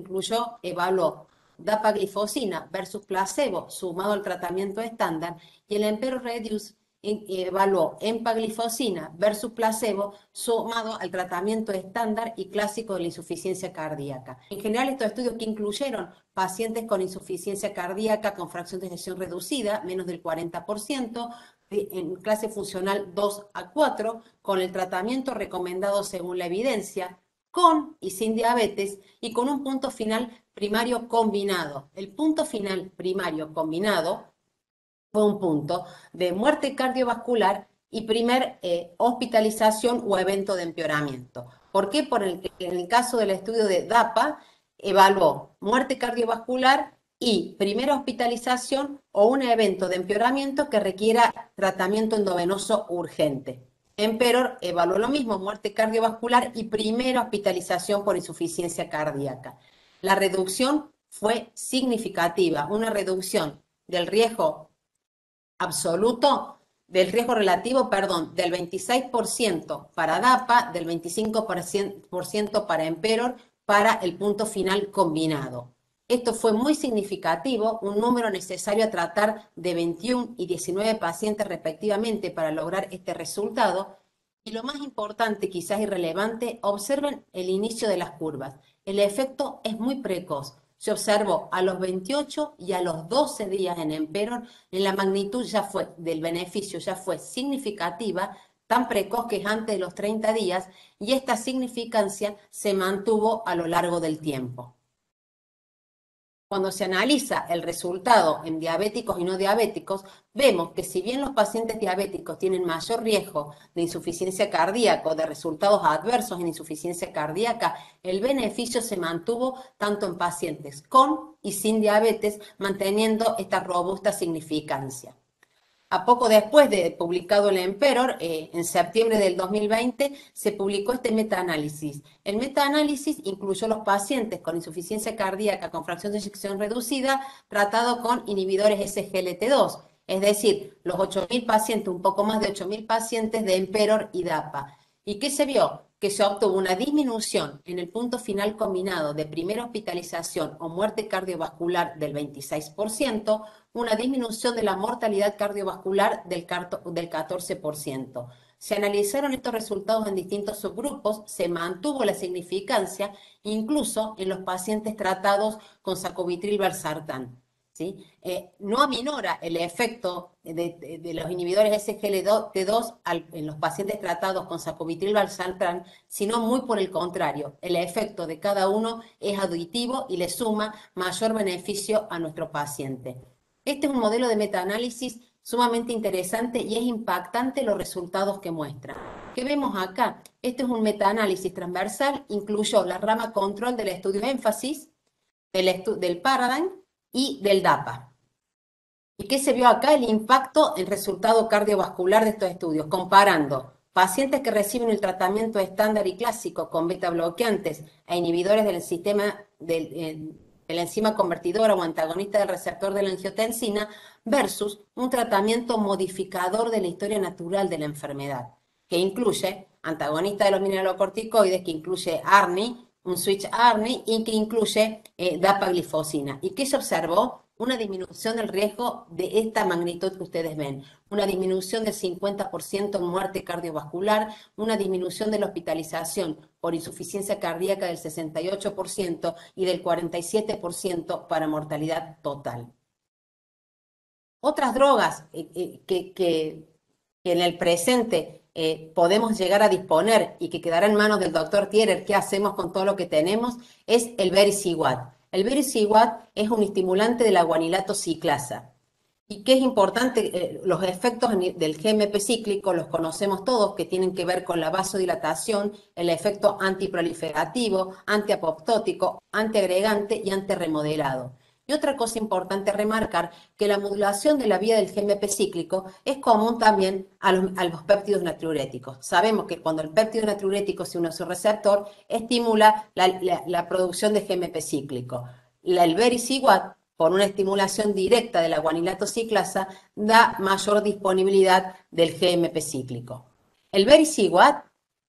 evaluó dapaglifosina versus placebo sumado al tratamiento estándar, y el Emperor Reduce evaluó empaglifosina versus placebo sumado al tratamiento estándar y clásico de la insuficiencia cardíaca. En general, estos estudios que incluyeron pacientes con insuficiencia cardíaca con fracción de ejecución reducida, menos del 40%, en clase funcional 2 a 4, con el tratamiento recomendado según la evidencia, con y sin diabetes, y con un punto final primario combinado. El punto final primario combinado fue un punto de muerte cardiovascular y primer hospitalización o evento de empeoramiento. ¿Por qué? Porque en el caso del estudio de DAPA evaluó muerte cardiovascular y primera hospitalización o un evento de empeoramiento que requiera tratamiento endovenoso urgente. Emperor evaluó lo mismo, muerte cardiovascular y primera hospitalización por insuficiencia cardíaca. La reducción fue significativa, una reducción del riesgo absoluto, del riesgo relativo, perdón, del 26% para DAPA, del 25% para Emperor, para el punto final combinado. Esto fue muy significativo, un número necesario a tratar de 21 y 19 pacientes respectivamente para lograr este resultado. Y lo más importante, quizás irrelevante, observen el inicio de las curvas. El efecto es muy precoz. Se observó a los 28 y a los 12 días en Emperor, en la magnitud del beneficio ya fue significativa, tan precoz que es antes de los 30 días, y esta significancia se mantuvo a lo largo del tiempo. Cuando se analiza el resultado en diabéticos y no diabéticos, vemos que si bien los pacientes diabéticos tienen mayor riesgo de insuficiencia cardíaca o de resultados adversos en insuficiencia cardíaca, el beneficio se mantuvo tanto en pacientes con y sin diabetes, manteniendo esta robusta significancia. A poco después de publicado el Emperor, en septiembre del 2020, se publicó este metaanálisis. El metaanálisis incluyó los pacientes con insuficiencia cardíaca con fracción de eyección reducida tratado con inhibidores SGLT2, es decir, los 8.000 pacientes, un poco más de 8.000 pacientes de Emperor y DAPA. ¿Y qué se vio? Que se obtuvo una disminución en el punto final combinado de primera hospitalización o muerte cardiovascular del 26%, una disminución de la mortalidad cardiovascular del 14%. Se analizaron estos resultados en distintos subgrupos, se mantuvo la significancia incluso en los pacientes tratados con sacubitril/valsartán. ¿Sí? No aminora el efecto de los inhibidores SGLT2 en los pacientes tratados con sacubitril/valsartán, sino muy por el contrario. El efecto de cada uno es aditivo y le suma mayor beneficio a nuestro paciente. Este es un modelo de metaanálisis sumamente interesante y es impactante los resultados que muestra. ¿Qué vemos acá? Este es un metaanálisis transversal, incluyó la rama control del estudio énfasis, del Paradigm y del DAPA. ¿Y qué se vio acá? El impacto en resultado cardiovascular de estos estudios, comparando pacientes que reciben el tratamiento estándar y clásico con beta bloqueantes e inhibidores del sistema de la enzima convertidora o antagonista del receptor de la angiotensina versus un tratamiento modificador de la historia natural de la enfermedad, que incluye antagonista de los mineralocorticoides, que incluye ARNI, un switch ARNI, y que incluye dapaglifosina. ¿Y qué se observó? Una disminución del riesgo de esta magnitud que ustedes ven, una disminución del 50% en muerte cardiovascular, una disminución de la hospitalización por insuficiencia cardíaca del 68% y del 47% para mortalidad total. Otras drogas que en el presente podemos llegar a disponer y que quedará en manos del doctor Thierer, ¿qué hacemos con todo lo que tenemos? Es el Vericiguat. El Vericiguat es un estimulante de la guanilato ciclasa. ¿Y qué es importante? Los efectos del GMP cíclico los conocemos todos, que tienen que ver con la vasodilatación, el efecto antiproliferativo, antiapoptótico, antiagregante y antirremodelado. Y otra cosa importante a remarcar, que la modulación de la vía del GMP cíclico es común también a los péptidos natriuréticos. Sabemos que cuando el péptido natriurético se une a su receptor, estimula la producción de GMP cíclico. El vericiguat, por una estimulación directa de la guanilato ciclasa, da mayor disponibilidad del GMP cíclico. El vericiguat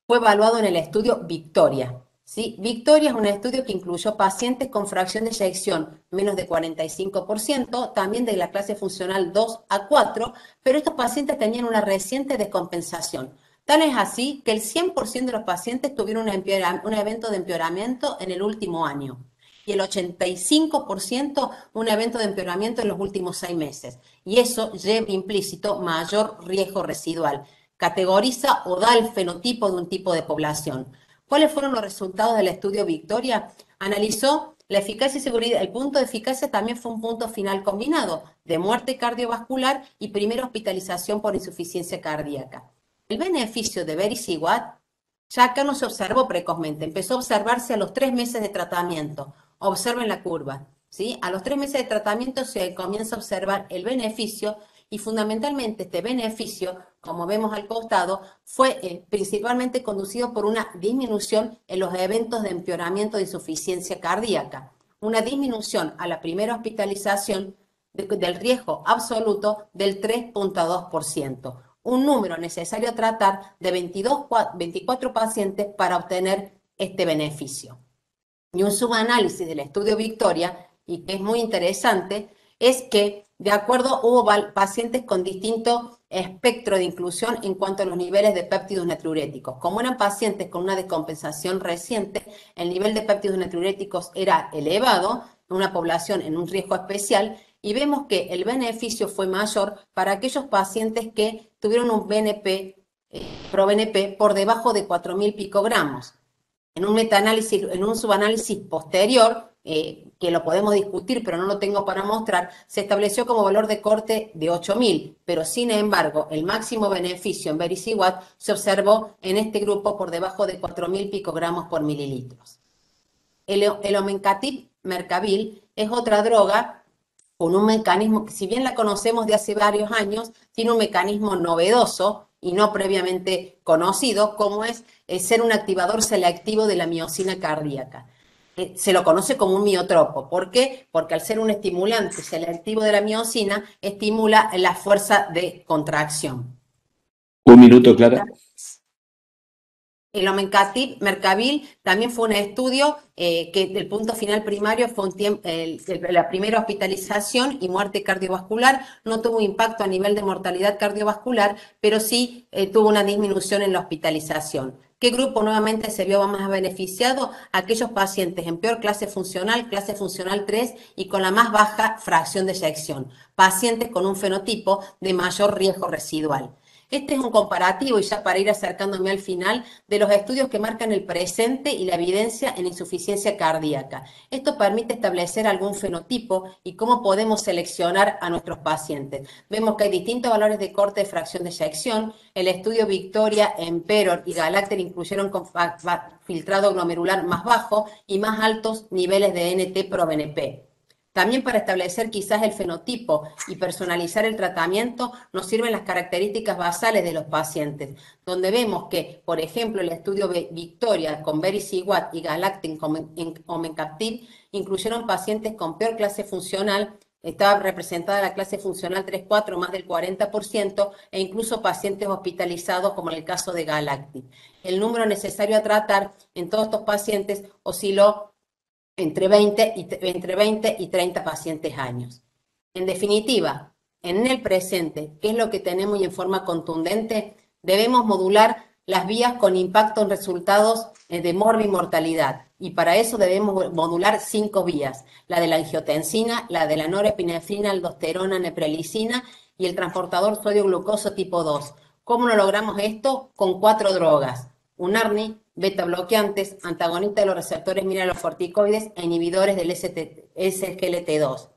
fue evaluado en el estudio Victoria. ¿Sí? Victoria es un estudio que incluyó pacientes con fracción de eyección menos de 45%, también de la clase funcional 2 a 4, pero estos pacientes tenían una reciente descompensación. Tal es así que el 100% de los pacientes tuvieron un evento de empeoramiento en el último año y el 85% un evento de empeoramiento en los últimos 6 meses. Y eso lleva implícito mayor riesgo residual. Categoriza o da el fenotipo de un tipo de población. ¿Cuáles fueron los resultados del estudio Victoria? Analizó la eficacia y seguridad. El punto de eficacia también fue un punto final combinado de muerte cardiovascular y primera hospitalización por insuficiencia cardíaca. El beneficio de vericiguat ya acá no se observó precozmente, empezó a observarse a los 3 meses de tratamiento. Observen la curva, ¿sí? A los 3 meses de tratamiento se comienza a observar el beneficio y fundamentalmente este beneficio, como vemos al costado, fue principalmente conducido por una disminución en los eventos de empeoramiento de insuficiencia cardíaca, una disminución a la primera hospitalización del riesgo absoluto del 3.2%, un número necesario a tratar de 24 pacientes para obtener este beneficio. Y un subanálisis del estudio Victoria, y que es muy interesante, es que de acuerdo hubo pacientes con distinto espectro de inclusión en cuanto a los niveles de péptidos natriuréticos. Como eran pacientes con una descompensación reciente, el nivel de péptidos natriuréticos era elevado, una población en un riesgo especial, y vemos que el beneficio fue mayor para aquellos pacientes que tuvieron un BNP, pro-BNP por debajo de 4.000 picogramos. En un metaanálisis, en un subanálisis posterior, que lo podemos discutir, pero no lo tengo para mostrar, se estableció como valor de corte de 8.000, pero sin embargo, el máximo beneficio en vericiguat se observó en este grupo por debajo de 4.000 picogramos por mililitros. El omencatib mercabil es otra droga con un mecanismo que, si bien la conocemos de hace varios años, tiene un mecanismo novedoso y no previamente conocido, como es ser un activador selectivo de la miosina cardíaca. Se lo conoce como un miotropo. ¿Por qué? Porque al ser un estimulante selectivo de la miosina, estimula la fuerza de contracción. Un minuto, Clara. El omencatib mercabil también fue un estudio que el punto final primario fue la primera hospitalización y muerte cardiovascular. No tuvo impacto a nivel de mortalidad cardiovascular, pero sí tuvo una disminución en la hospitalización. ¿Qué grupo nuevamente se vio más beneficiado? Aquellos pacientes en peor clase funcional 3 y con la más baja fracción de eyección. Pacientes con un fenotipo de mayor riesgo residual. Este es un comparativo, y ya para ir acercándome al final, de los estudios que marcan el presente y la evidencia en insuficiencia cardíaca. Esto permite establecer algún fenotipo y cómo podemos seleccionar a nuestros pacientes. Vemos que hay distintos valores de corte de fracción de eyección. El estudio Victoria, Emperor y Galacter incluyeron con filtrado glomerular más bajo y más altos niveles de NT pro BNP. También para establecer quizás el fenotipo y personalizar el tratamiento nos sirven las características basales de los pacientes, donde vemos que, por ejemplo, el estudio Victoria con vericiguat y Galactin con omencatib incluyeron pacientes con peor clase funcional, estaba representada la clase funcional 3-4, más del 40%, e incluso pacientes hospitalizados, como en el caso de Galactin. El número necesario a tratar en todos estos pacientes osciló entre 20 y 30 pacientes años. En definitiva, en el presente, ¿qué es lo que tenemos y en forma contundente? Debemos modular las vías con impacto en resultados de morbimortalidad, y para eso debemos modular 5 vías: la de la angiotensina, la de la norepinefrina, aldosterona, neprelicina y el transportador sodio-glucoso tipo 2. ¿Cómo lo logramos esto? Con 4 drogas: un ARNI, beta bloqueantes, antagonistas de los receptores mineralocorticoides e inhibidores del SGLT2.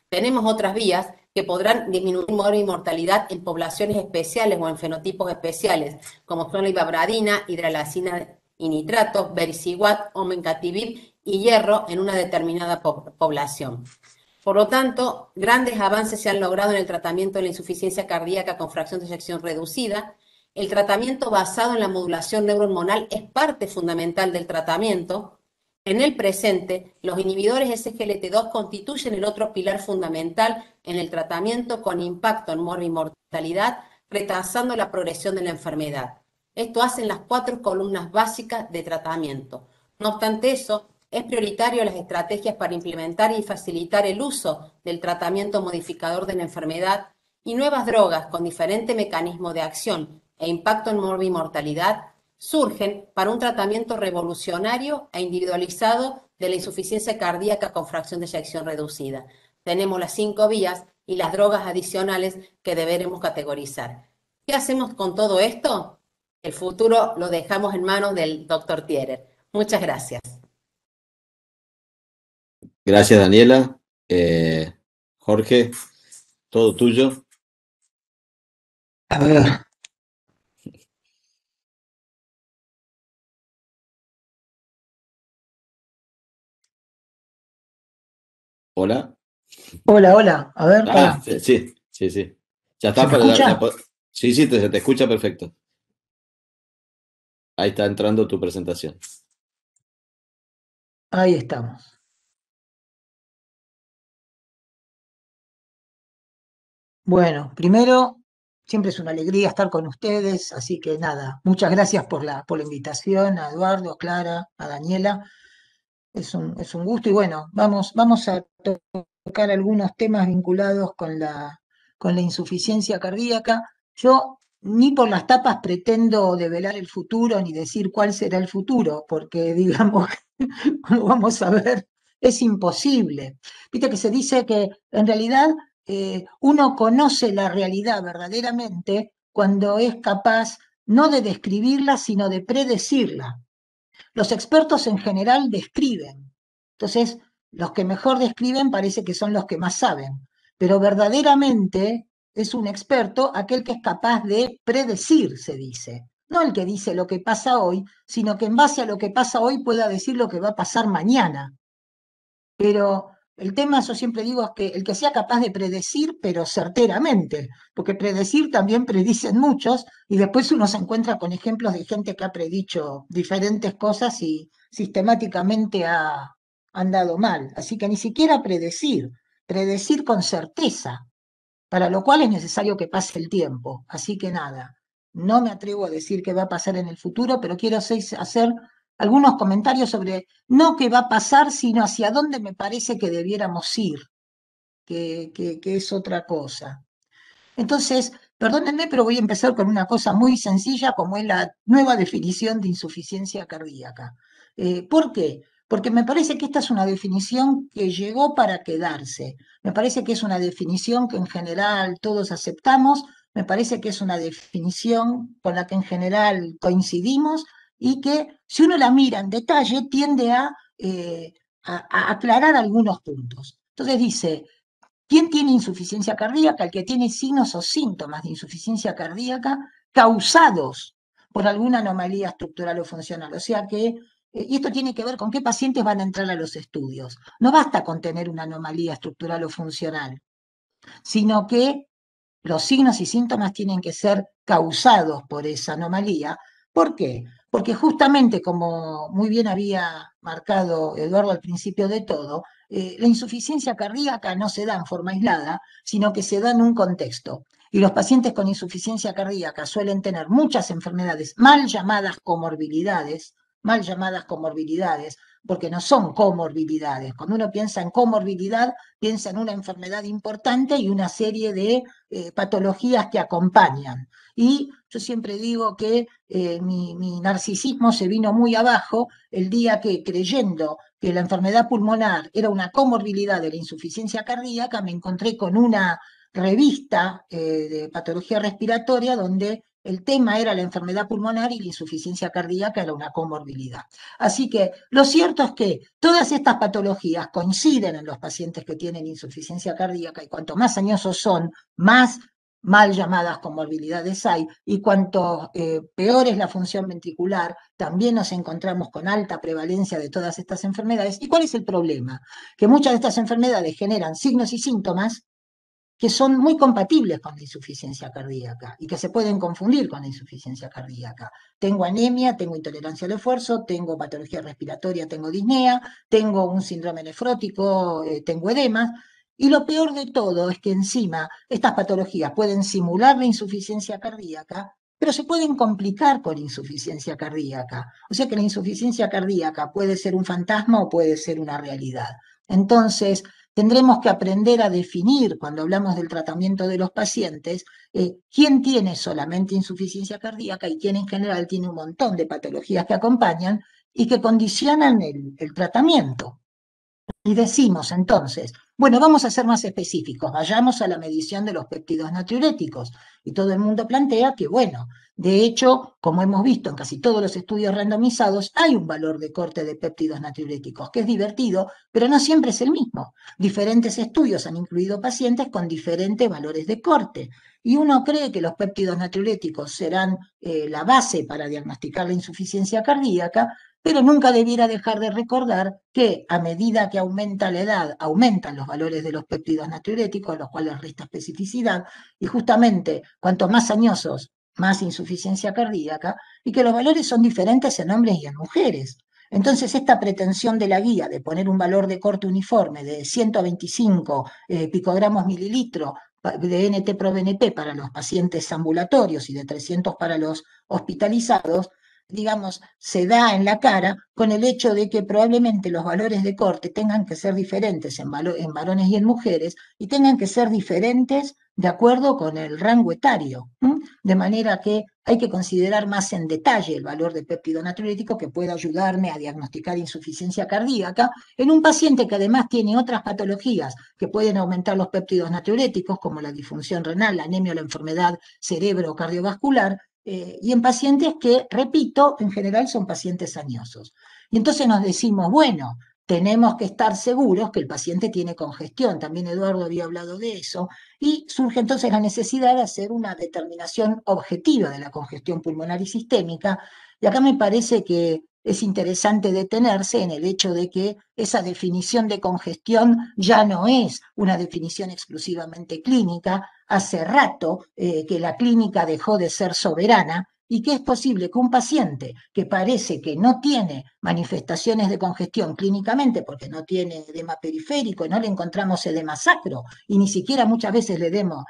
Tenemos otras vías que podrán disminuir mortalidad en poblaciones especiales o en fenotipos especiales, como son la ivabradina, hidralacina y nitrato, vericiguat, omencatibib y hierro en una determinada población. Por lo tanto, grandes avances se han logrado en el tratamiento de la insuficiencia cardíaca con fracción de eyección reducida. El tratamiento basado en la modulación neurohormonal es parte fundamental del tratamiento. En el presente, los inhibidores SGLT2 constituyen el otro pilar fundamental en el tratamiento con impacto en morbimortalidad, retrasando la progresión de la enfermedad. Esto hacen las 4 columnas básicas de tratamiento. No obstante eso, es prioritario las estrategias para implementar y facilitar el uso del tratamiento modificador de la enfermedad y nuevas drogas con diferente mecanismo de acción e impacto en morbimortalidad surgen para un tratamiento revolucionario e individualizado de la insuficiencia cardíaca con fracción de eyección reducida. Tenemos las 5 vías y las drogas adicionales que deberemos categorizar. ¿Qué hacemos con todo esto? El futuro lo dejamos en manos del doctor Thierer. Muchas gracias. Gracias, Daniela. Jorge, todo tuyo. A ver, Hola. hola, a ver, Ah, pará. sí. Ya ¿Se está me para escucha? Sí, te escucha perfecto. Ahí está entrando tu presentación. Ahí estamos. Bueno, primero, siempre es una alegría estar con ustedes, así que nada, muchas gracias por la invitación, a Eduardo, a Clara, a Daniela. Es un gusto y bueno, vamos a tocar algunos temas vinculados con la insuficiencia cardíaca. Yo ni por las tapas pretendo develar el futuro ni decir cuál será el futuro, porque digamos, como vamos a ver, es imposible. Viste que se dice que en realidad uno conoce la realidad verdaderamente cuando es capaz no de describirla, sino de predecirla. Los expertos en general describen. Entonces, los que mejor describen parece que son los que más saben. Pero verdaderamente es un experto aquel que es capaz de predecir, se dice. No el que dice lo que pasa hoy, sino que en base a lo que pasa hoy pueda decir lo que va a pasar mañana. Pero el tema, yo siempre digo, es que el que sea capaz de predecir, pero certeramente, porque predecir también predicen muchos, y después uno se encuentra con ejemplos de gente que ha predicho diferentes cosas y sistemáticamente ha andado mal. Así que ni siquiera predecir con certeza, para lo cual es necesario que pase el tiempo. Así que nada, no me atrevo a decir qué va a pasar en el futuro, pero quiero hacer algunos comentarios sobre no qué va a pasar, sino hacia dónde me parece que debiéramos ir, que es otra cosa. Entonces, perdónenme, pero voy a empezar con una cosa muy sencilla, como es la nueva definición de insuficiencia cardíaca. ¿Por qué? Porque me parece que esta es una definición que llegó para quedarse. Me parece que es una definición que en general todos aceptamos. Me parece que es una definición con la que en general coincidimos y que si uno la mira en detalle tiende a aclarar algunos puntos. Entonces dice, ¿quién tiene insuficiencia cardíaca? El que tiene signos o síntomas de insuficiencia cardíaca causados por alguna anomalía estructural o funcional. O sea que, y esto tiene que ver con qué pacientes van a entrar a los estudios. No basta con tener una anomalía estructural o funcional, sino que los signos y síntomas tienen que ser causados por esa anomalía. ¿Por qué? Porque justamente, como muy bien había marcado Eduardo al principio de todo, la insuficiencia cardíaca no se da en forma aislada, sino que se da en un contexto. Y los pacientes con insuficiencia cardíaca suelen tener muchas enfermedades mal llamadas comorbilidades, porque no son comorbilidades. Cuando uno piensa en comorbilidad, piensa en una enfermedad importante y una serie de patologías que acompañan. Y yo siempre digo que mi narcisismo se vino muy abajo el día que, creyendo que la enfermedad pulmonar era una comorbilidad de la insuficiencia cardíaca, me encontré con una revista de patología respiratoria donde el tema era la enfermedad pulmonar y la insuficiencia cardíaca era una comorbilidad. Así que lo cierto es que todas estas patologías coinciden en los pacientes que tienen insuficiencia cardíaca y cuanto más añosos son, más mal llamadas comorbilidades hay, y cuanto peor es la función ventricular, también nos encontramos con alta prevalencia de todas estas enfermedades. ¿Y cuál es el problema? Que muchas de estas enfermedades generan signos y síntomas que son muy compatibles con la insuficiencia cardíaca y que se pueden confundir con la insuficiencia cardíaca. Tengo anemia, tengo intolerancia al esfuerzo, tengo patología respiratoria, tengo disnea, tengo un síndrome nefrótico, tengo edemas. Y lo peor de todo es que encima estas patologías pueden simular la insuficiencia cardíaca, pero se pueden complicar con insuficiencia cardíaca. O sea que la insuficiencia cardíaca puede ser un fantasma o puede ser una realidad. Entonces, tendremos que aprender a definir, cuando hablamos del tratamiento de los pacientes, quién tiene solamente insuficiencia cardíaca y quién en general tiene un montón de patologías que acompañan y que condicionan el tratamiento. Y decimos entonces, bueno, vamos a ser más específicos, vayamos a la medición de los péptidos natriuréticos. Y todo el mundo plantea que, bueno, de hecho, como hemos visto en casi todos los estudios randomizados, hay un valor de corte de péptidos natriuréticos, que es divertido, pero no siempre es el mismo. Diferentes estudios han incluido pacientes con diferentes valores de corte. Y uno cree que los péptidos natriuréticos serán la base para diagnosticar la insuficiencia cardíaca, pero nunca debiera dejar de recordar que a medida que aumenta la edad, aumentan los valores de los péptidos natriuréticos, los cuales resta especificidad, y justamente cuanto más añosos, más insuficiencia cardíaca, y que los valores son diferentes en hombres y en mujeres. Entonces, esta pretensión de la guía de poner un valor de corte uniforme de 125 picogramos mililitro de NT-proBNP para los pacientes ambulatorios y de 300 para los hospitalizados, digamos, se da en la cara con el hecho de que probablemente los valores de corte tengan que ser diferentes en varones y en mujeres y tengan que ser diferentes de acuerdo con el rango etario. De manera que hay que considerar más en detalle el valor de péptido natriurético que pueda ayudarme a diagnosticar insuficiencia cardíaca en un paciente que además tiene otras patologías que pueden aumentar los péptidos natriuréticos, como la disfunción renal, la anemia o la enfermedad cerebro-cardiovascular, y en pacientes que, repito, en general son pacientes añosos. Y entonces nos decimos, bueno, tenemos que estar seguros que el paciente tiene congestión, también Eduardo había hablado de eso, y surge entonces la necesidad de hacer una determinación objetiva de la congestión pulmonar y sistémica, y acá me parece que es interesante detenerse en el hecho de que esa definición de congestión ya no es una definición exclusivamente clínica. Hace rato que la clínica dejó de ser soberana y que es posible que un paciente que parece que no tiene manifestaciones de congestión clínicamente porque no tiene edema periférico, no le encontramos edema sacro y ni siquiera muchas veces le vemos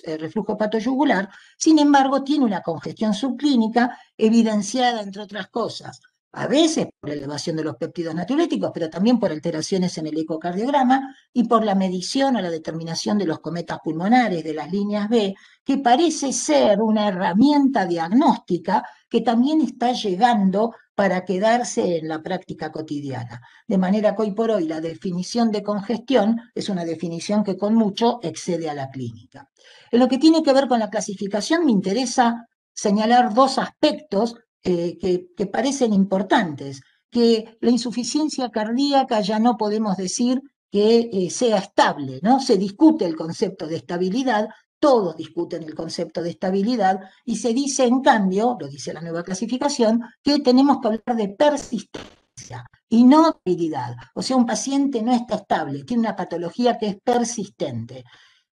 reflujo hepatoyugular, sin embargo tiene una congestión subclínica evidenciada, entre otras cosas, a veces por elevación de los péptidos natriuréticos, pero también por alteraciones en el ecocardiograma y por la medición o la determinación de los cometas pulmonares, de las líneas B, que parece ser una herramienta diagnóstica que también está llegando para quedarse en la práctica cotidiana. De manera que hoy por hoy la definición de congestión es una definición que con mucho excede a la clínica. En lo que tiene que ver con la clasificación me interesa señalar dos aspectos que parecen importantes, que la insuficiencia cardíaca ya no podemos decir que sea estable, ¿no? Se discute el concepto de estabilidad, todos discuten el concepto de estabilidad, y se dice, en cambio, lo dice la nueva clasificación, que tenemos que hablar de persistencia y no estabilidad. O sea, un paciente no está estable, tiene una patología que es persistente.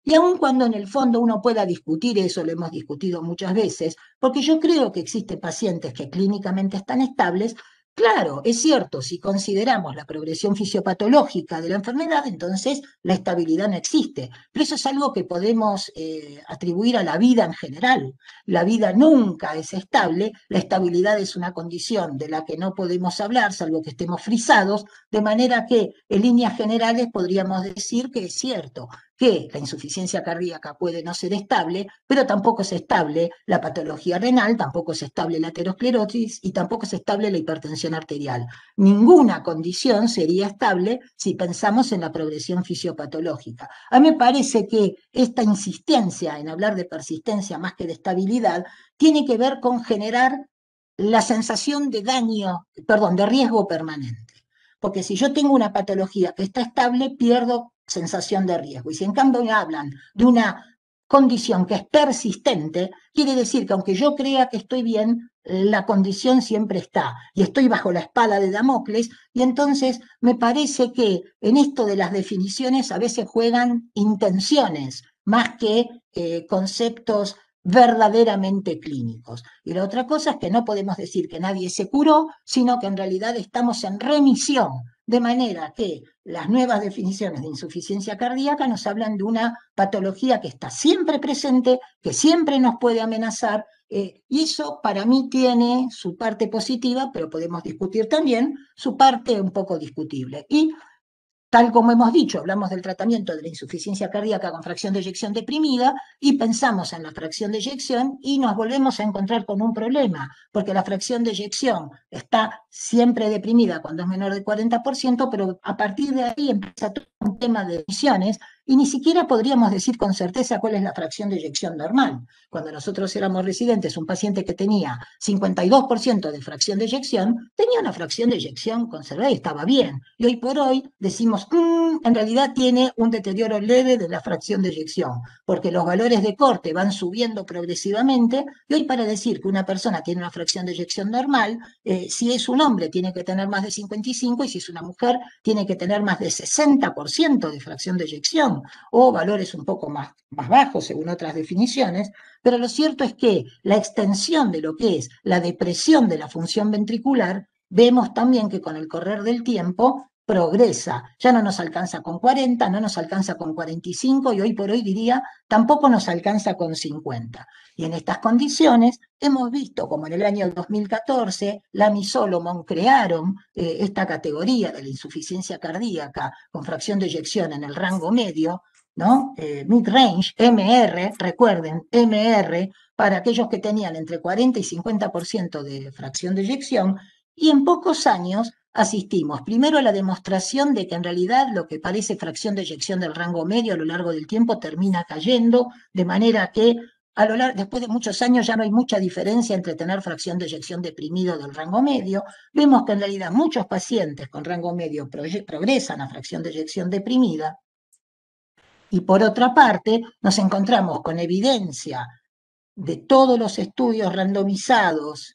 Y aun cuando en el fondo uno pueda discutir eso, lo hemos discutido muchas veces, porque yo creo que existen pacientes que clínicamente están estables. Claro, es cierto, si consideramos la progresión fisiopatológica de la enfermedad, entonces la estabilidad no existe. Pero eso es algo que podemos atribuir a la vida en general. La vida nunca es estable, la estabilidad es una condición de la que no podemos hablar, salvo que estemos frisados, de manera que en líneas generales podríamos decir que es cierto que la insuficiencia cardíaca puede no ser estable, pero tampoco es estable la patología renal, tampoco es estable la aterosclerosis y tampoco es estable la hipertensión arterial. Ninguna condición sería estable si pensamos en la progresión fisiopatológica. A mí me parece que esta insistencia en hablar de persistencia más que de estabilidad tiene que ver con generar la sensación de daño, perdón, de riesgo permanente. Porque si yo tengo una patología que está estable, pierdo sensación de riesgo. Y si en cambio me hablan de una condición que es persistente, quiere decir que aunque yo crea que estoy bien, la condición siempre está y estoy bajo la espada de Damocles, y entonces me parece que en esto de las definiciones a veces juegan intenciones más que conceptos verdaderamente clínicos. Y la otra cosa es que no podemos decir que nadie se curó, sino que en realidad estamos en remisión, de manera que las nuevas definiciones de insuficiencia cardíaca nos hablan de una patología que está siempre presente, que siempre nos puede amenazar, y eso para mí tiene su parte positiva, pero podemos discutir también su parte un poco discutible. Y tal como hemos dicho, hablamos del tratamiento de la insuficiencia cardíaca con fracción de eyección deprimida y pensamos en la fracción de eyección y nos volvemos a encontrar con un problema, porque la fracción de eyección está siempre deprimida cuando es menor del 40%, pero a partir de ahí empieza todo un tema de emisiones y ni siquiera podríamos decir con certeza cuál es la fracción de eyección normal. Cuando nosotros éramos residentes, un paciente que tenía 52% de fracción de eyección, tenía una fracción de eyección conservada y estaba bien. Y hoy por hoy decimos, en realidad tiene un deterioro leve de la fracción de eyección, porque los valores de corte van subiendo progresivamente, y hoy para decir que una persona tiene una fracción de eyección normal, si es un hombre tiene que tener más de 55 y si es una mujer tiene que tener más de 60% de fracción de eyección, o valores un poco más bajos según otras definiciones, pero lo cierto es que la extensión de lo que es la depresión de la función ventricular, vemos también que con el correr del tiempo progresa, ya no nos alcanza con 40, no nos alcanza con 45 y hoy por hoy diría tampoco nos alcanza con 50. Y en estas condiciones hemos visto como en el año 2014 Lamy y Solomon crearon esta categoría de la insuficiencia cardíaca con fracción de eyección en el rango medio, ¿no? Mid-range, MR, recuerden, MR, para aquellos que tenían entre 40 y 50% de fracción de eyección, y en pocos años asistimos primero a la demostración de que en realidad lo que parece fracción de eyección del rango medio a lo largo del tiempo termina cayendo, de manera que después de muchos años ya no hay mucha diferencia entre tener fracción de eyección deprimido del rango medio. Vemos que en realidad muchos pacientes con rango medio progresan a fracción de eyección deprimida. Y por otra parte, nos encontramos con evidencia de todos los estudios randomizados,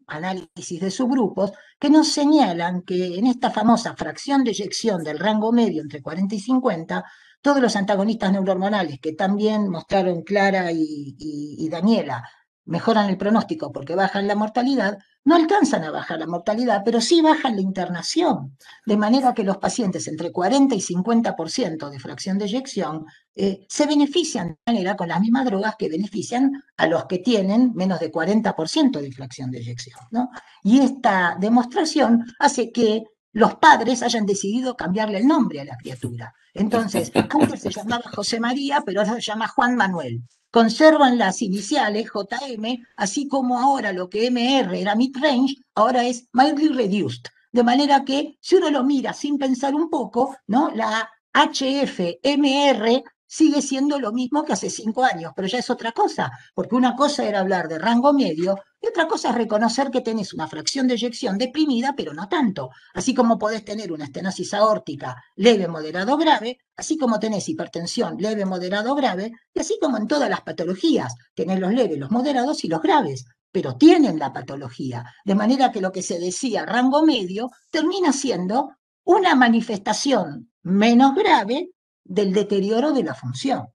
análisis de subgrupos, que nos señalan que en esta famosa fracción de eyección del rango medio entre 40 y 50, todos los antagonistas neurohormonales que también mostraron Clara y Daniela mejoran el pronóstico porque bajan la mortalidad, no alcanzan a bajar la mortalidad, pero sí bajan la internación, de manera que los pacientes entre 40 y 50% de fracción de eyección se benefician de manera con las mismas drogas que benefician a los que tienen menos de 40% de fracción de eyección, ¿no? Y esta demostración hace que los padres hayan decidido cambiarle el nombre a la criatura. Entonces, antes se llamaba José María, pero ahora se llama Juan Manuel. Conservan las iniciales JM, así como ahora lo que MR era mid-range, ahora es mildly reduced. De manera que, si uno lo mira sin pensar un poco, ¿no? La HFMR sigue siendo lo mismo que hace 5 años, pero ya es otra cosa, porque una cosa era hablar de rango medio y otra cosa es reconocer que tenés una fracción de eyección deprimida, pero no tanto. Así como podés tener una estenosis aórtica leve, moderado, grave, así como tenés hipertensión leve, moderado, grave, y así como en todas las patologías, tenés los leves, los moderados y los graves, pero tienen la patología, de manera que lo que se decía rango medio termina siendo una manifestación menos grave del deterioro de la función.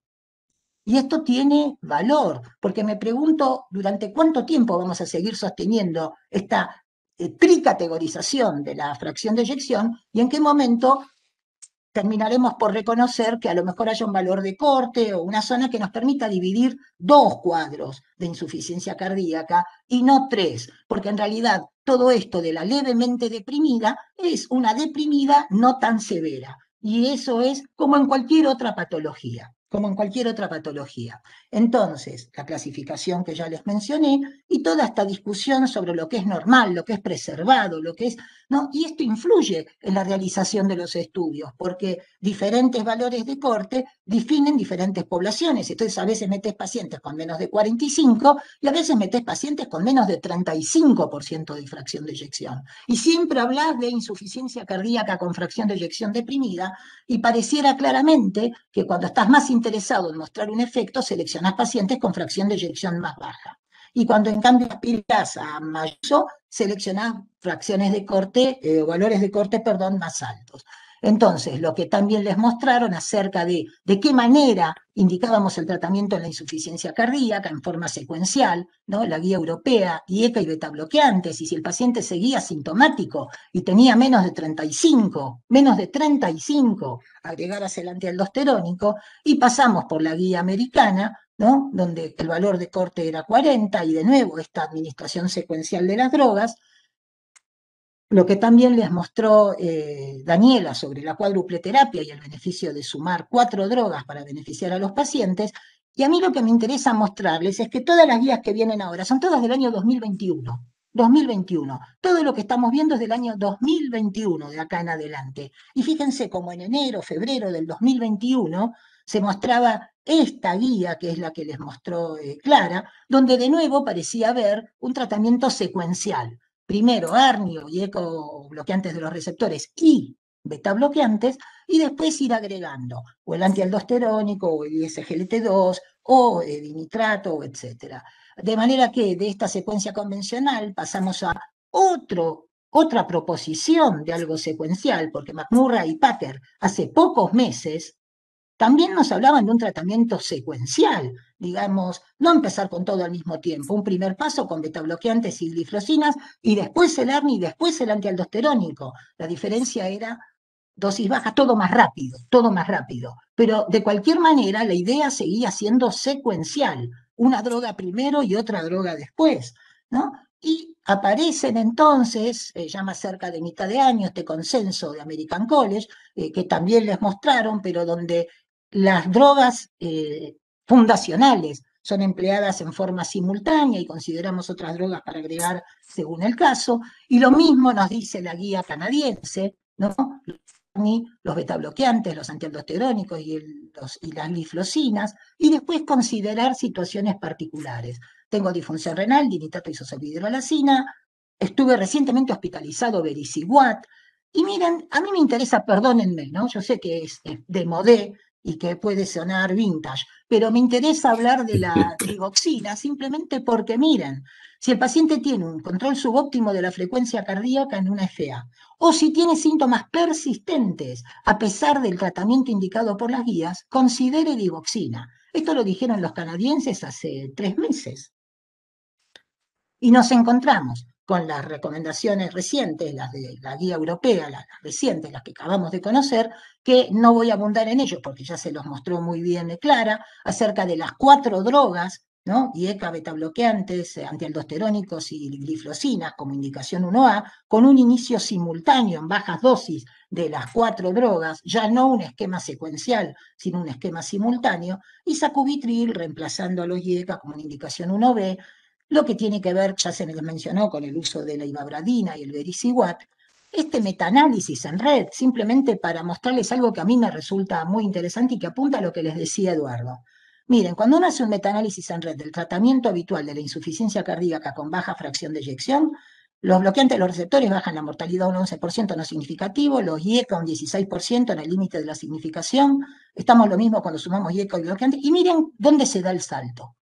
Y esto tiene valor, porque me pregunto durante cuánto tiempo vamos a seguir sosteniendo esta tricategorización de la fracción de eyección y en qué momento terminaremos por reconocer que a lo mejor haya un valor de corte o una zona que nos permita dividir 2 cuadros de insuficiencia cardíaca y no 3, porque en realidad todo esto de la levemente deprimida es una deprimida no tan severa. Y eso es como en cualquier otra patología, como en cualquier otra patología. Entonces, la clasificación que ya les mencioné y toda esta discusión sobre lo que es normal, lo que es preservado, lo que es, ¿no? Y esto influye en la realización de los estudios, porque diferentes valores de corte definen diferentes poblaciones. Entonces, a veces metés pacientes con menos de 45 y a veces metés pacientes con menos de 35% de fracción de eyección. Y siempre hablas de insuficiencia cardíaca con fracción de eyección deprimida y pareciera claramente que cuando estás más interesado en mostrar un efecto, seleccionás pacientes con fracción de eyección más baja. Y cuando en cambio aspirás a mayor, seleccionás fracciones de corte, valores de corte, perdón, más altos. Entonces, lo que también les mostraron acerca de qué manera indicábamos el tratamiento en la insuficiencia cardíaca en forma secuencial, ¿no? La guía europea, IECA y beta bloqueantes, y si el paciente seguía sintomático y tenía menos de 35, agregaras el antialdosterónico, y pasamos por la guía americana, ¿no? Donde el valor de corte era 40, y de nuevo esta administración secuencial de las drogas. Lo que también les mostró Daniela sobre la cuádruple terapia y el beneficio de sumar 4 drogas para beneficiar a los pacientes. Y a mí lo que me interesa mostrarles es que todas las guías que vienen ahora son todas del año 2021. 2021. Todo lo que estamos viendo es del año 2021, de acá en adelante. Y fíjense como en enero, febrero del 2021 se mostraba esta guía, que es la que les mostró Clara, donde de nuevo parecía haber un tratamiento secuencial. Primero arnio y eco bloqueantes de los receptores y beta bloqueantes, y después ir agregando o el antialdosterónico o el ISGLT2 o dinitrato, etc. De manera que de esta secuencia convencional pasamos a otra proposición de algo secuencial, porque McMurray y Packer hace pocos meses también nos hablaban de un tratamiento secuencial, digamos, no empezar con todo al mismo tiempo. Un primer paso con betabloqueantes y gliflosinas, y después el ARNI y después el antialdosterónico. La diferencia era dosis baja, todo más rápido, todo más rápido. Pero de cualquier manera, la idea seguía siendo secuencial, una droga primero y otra droga después, ¿no? Y aparecen entonces, ya más cerca de mitad de año, este consenso de American College, que también les mostraron, pero donde las drogas fundacionales son empleadas en forma simultánea y consideramos otras drogas para agregar según el caso, y lo mismo nos dice la guía canadiense, ¿no? Los betabloqueantes, los antialdosterónicos y las gliflosinas, y después considerar situaciones particulares. Tengo disfunción renal, dinitrato isosolvidrolacina, estuve recientemente hospitalizado vericiguat, y miren, a mí me interesa, perdónenme, ¿no? Yo sé que es de modé y que puede sonar vintage, pero me interesa hablar de la digoxina simplemente porque, miren, si el paciente tiene un control subóptimo de la frecuencia cardíaca en una FA, o si tiene síntomas persistentes a pesar del tratamiento indicado por las guías, considere digoxina. Esto lo dijeron los canadienses hace 3 meses. Y nos encontramos con las recomendaciones recientes, las de la guía europea, las recientes, las que acabamos de conocer, que no voy a abundar en ellos porque ya se los mostró muy bien Clara, acerca de las 4 drogas, ¿no? IECA, betabloqueantes, antialdosterónicos y gliflosinas como indicación 1A, con un inicio simultáneo en bajas dosis de las 4 drogas, ya no un esquema secuencial, sino un esquema simultáneo, y sacubitril reemplazando a los IECA como indicación 1B, lo que tiene que ver, ya se les mencionó, con el uso de la ibabradina y el vericiguat. Este metaanálisis en red, simplemente para mostrarles algo que a mí me resulta muy interesante y que apunta a lo que les decía Eduardo. Miren, cuando uno hace un metaanálisis en red del tratamiento habitual de la insuficiencia cardíaca con baja fracción de eyección, los bloqueantes de los receptores bajan la mortalidad un 11% no significativo, los IECA un 16% en el límite de la significación. Estamos lo mismo cuando sumamos IECA y bloqueantes. Y miren dónde se da el salto.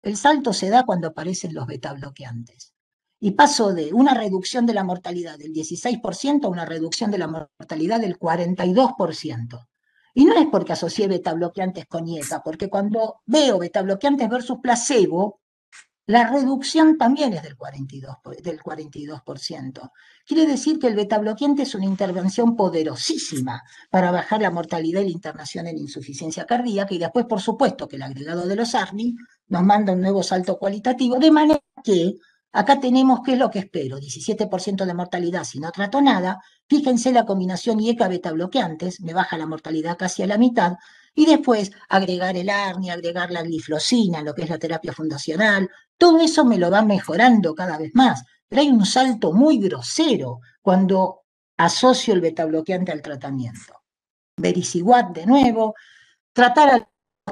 El salto se da cuando aparecen los betabloqueantes. Y paso de una reducción de la mortalidad del 16% a una reducción de la mortalidad del 42%. Y no es porque asocié betabloqueantes con IECA, porque cuando veo betabloqueantes versus placebo, la reducción también es del 42%. Quiere decir que el betabloqueante es una intervención poderosísima para bajar la mortalidad y la internación en insuficiencia cardíaca, y después, por supuesto, que el agregado de los ARNI nos manda un nuevo salto cualitativo, de manera que acá tenemos, ¿qué es lo que espero? 17% de mortalidad si no trato nada. Fíjense la combinación IECA betabloqueantes, me baja la mortalidad casi a la mitad, y después agregar el ARNI, agregar la gliflosina, lo que es la terapia fundacional. Todo eso me lo va mejorando cada vez más, pero hay un salto muy grosero cuando asocio el betabloqueante al tratamiento. Vericiguat de nuevo, tratar a los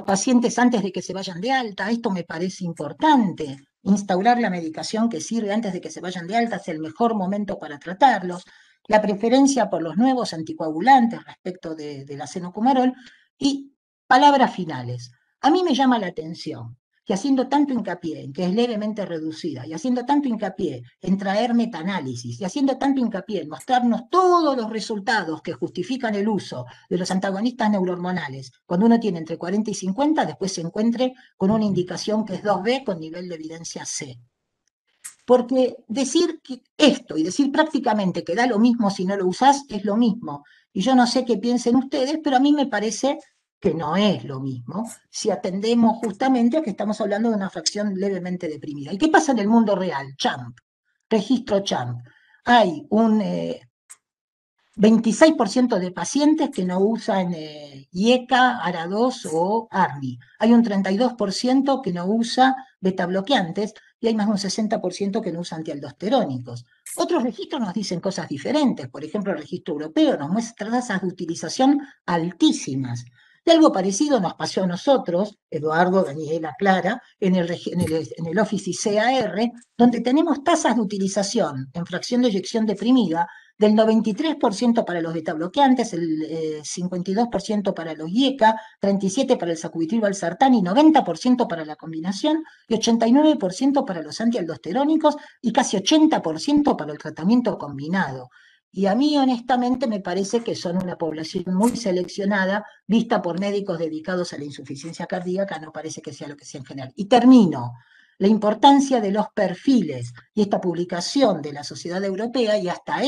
pacientes antes de que se vayan de alta, esto me parece importante. Instaurar la medicación que sirve antes de que se vayan de alta es el mejor momento para tratarlos. La preferencia por los nuevos anticoagulantes respecto de la acenocumarol, y palabras finales. A mí me llama la atención que haciendo tanto hincapié en que es levemente reducida y haciendo tanto hincapié en traer metaanálisis y haciendo tanto hincapié en mostrarnos todos los resultados que justifican el uso de los antagonistas neurohormonales, cuando uno tiene entre 40 y 50, después se encuentre con una indicación que es 2B con nivel de evidencia C. Porque decir que esto y decir prácticamente que da lo mismo si no lo usás es lo mismo. Y yo no sé qué piensen ustedes, pero a mí me parece que no es lo mismo si atendemos justamente a que estamos hablando de una fracción levemente deprimida. ¿Y qué pasa en el mundo real? CHAMP, registro CHAMP. Hay un 26% de pacientes que no usan IECA, ARA2 o ARNI. Hay un 32% que no usa betabloqueantes y hay más de un 60% que no usa antialdosterónicos. Otros registros nos dicen cosas diferentes. Por ejemplo, el registro europeo nos muestra tasas de utilización altísimas. Y algo parecido nos pasó a nosotros, Eduardo, Daniela, Clara, en el Office ICAR, donde tenemos tasas de utilización en fracción de eyección deprimida del 93% para los betabloqueantes, el 52% para los IECA, 37% para el sacubitril valsartán y 90% para la combinación, y 89% para los antialdosterónicos y casi 80% para el tratamiento combinado. Y a mí, honestamente, me parece que son una población muy seleccionada, vista por médicos dedicados a la insuficiencia cardíaca, no parece que sea lo que sea en general. Y termino. La importancia de los perfiles y esta publicación de la Sociedad Europea, y hacia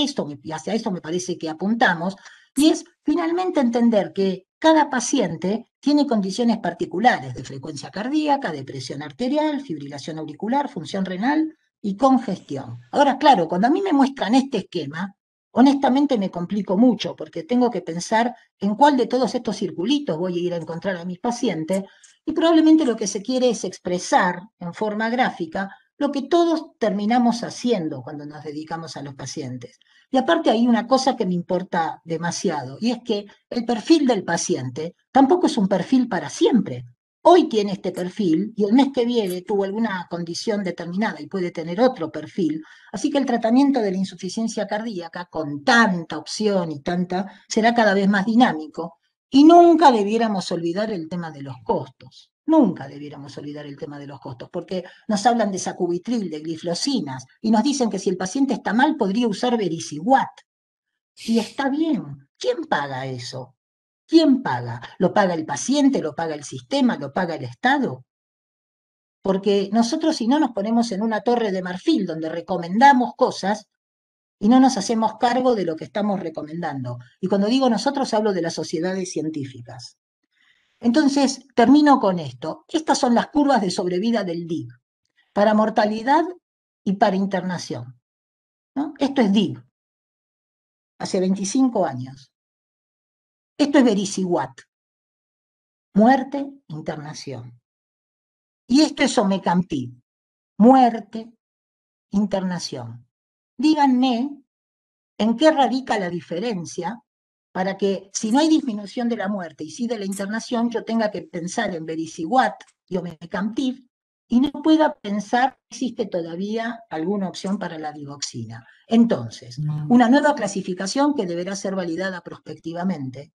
esto me parece que apuntamos, y es finalmente entender que cada paciente tiene condiciones particulares de frecuencia cardíaca, de presión arterial, fibrilación auricular, función renal y congestión. Ahora, claro, cuando a mí me muestran este esquema, honestamente me complico mucho porque tengo que pensar en cuál de todos estos circulitos voy a ir a encontrar a mis pacientes y probablemente lo que se quiere es expresar en forma gráfica lo que todos terminamos haciendo cuando nos dedicamos a los pacientes. Y aparte hay una cosa que me importa demasiado, y es que el perfil del paciente tampoco es un perfil para siempre. Hoy tiene este perfil y el mes que viene tuvo alguna condición determinada y puede tener otro perfil. Así que el tratamiento de la insuficiencia cardíaca, con tanta opción y será cada vez más dinámico. Y nunca debiéramos olvidar el tema de los costos. Nunca debiéramos olvidar el tema de los costos, porque nos hablan de sacubitril, de gliflocinas, y nos dicen que si el paciente está mal podría usar vericiguat. Y está bien. ¿Quién paga eso? ¿Quién paga? ¿Lo paga el paciente? ¿Lo paga el sistema? ¿Lo paga el Estado? Porque nosotros si no nos ponemos en una torre de marfil donde recomendamos cosas, y no nos hacemos cargo de lo que estamos recomendando. Y cuando digo nosotros, hablo de las sociedades científicas. Entonces, termino con esto. Estas son las curvas de sobrevida del DIG, para mortalidad y para internación, ¿no? Esto es DIG, hace 25 años. Esto es vericiguat, muerte, internación. Y esto es omecamtiv, muerte, internación. Díganme en qué radica la diferencia para que, si no hay disminución de la muerte y sí de la internación, yo tenga que pensar en vericiguat y omecamtiv y no pueda pensar que existe todavía alguna opción para la digoxina. Entonces, una nueva clasificación que deberá ser validada prospectivamente.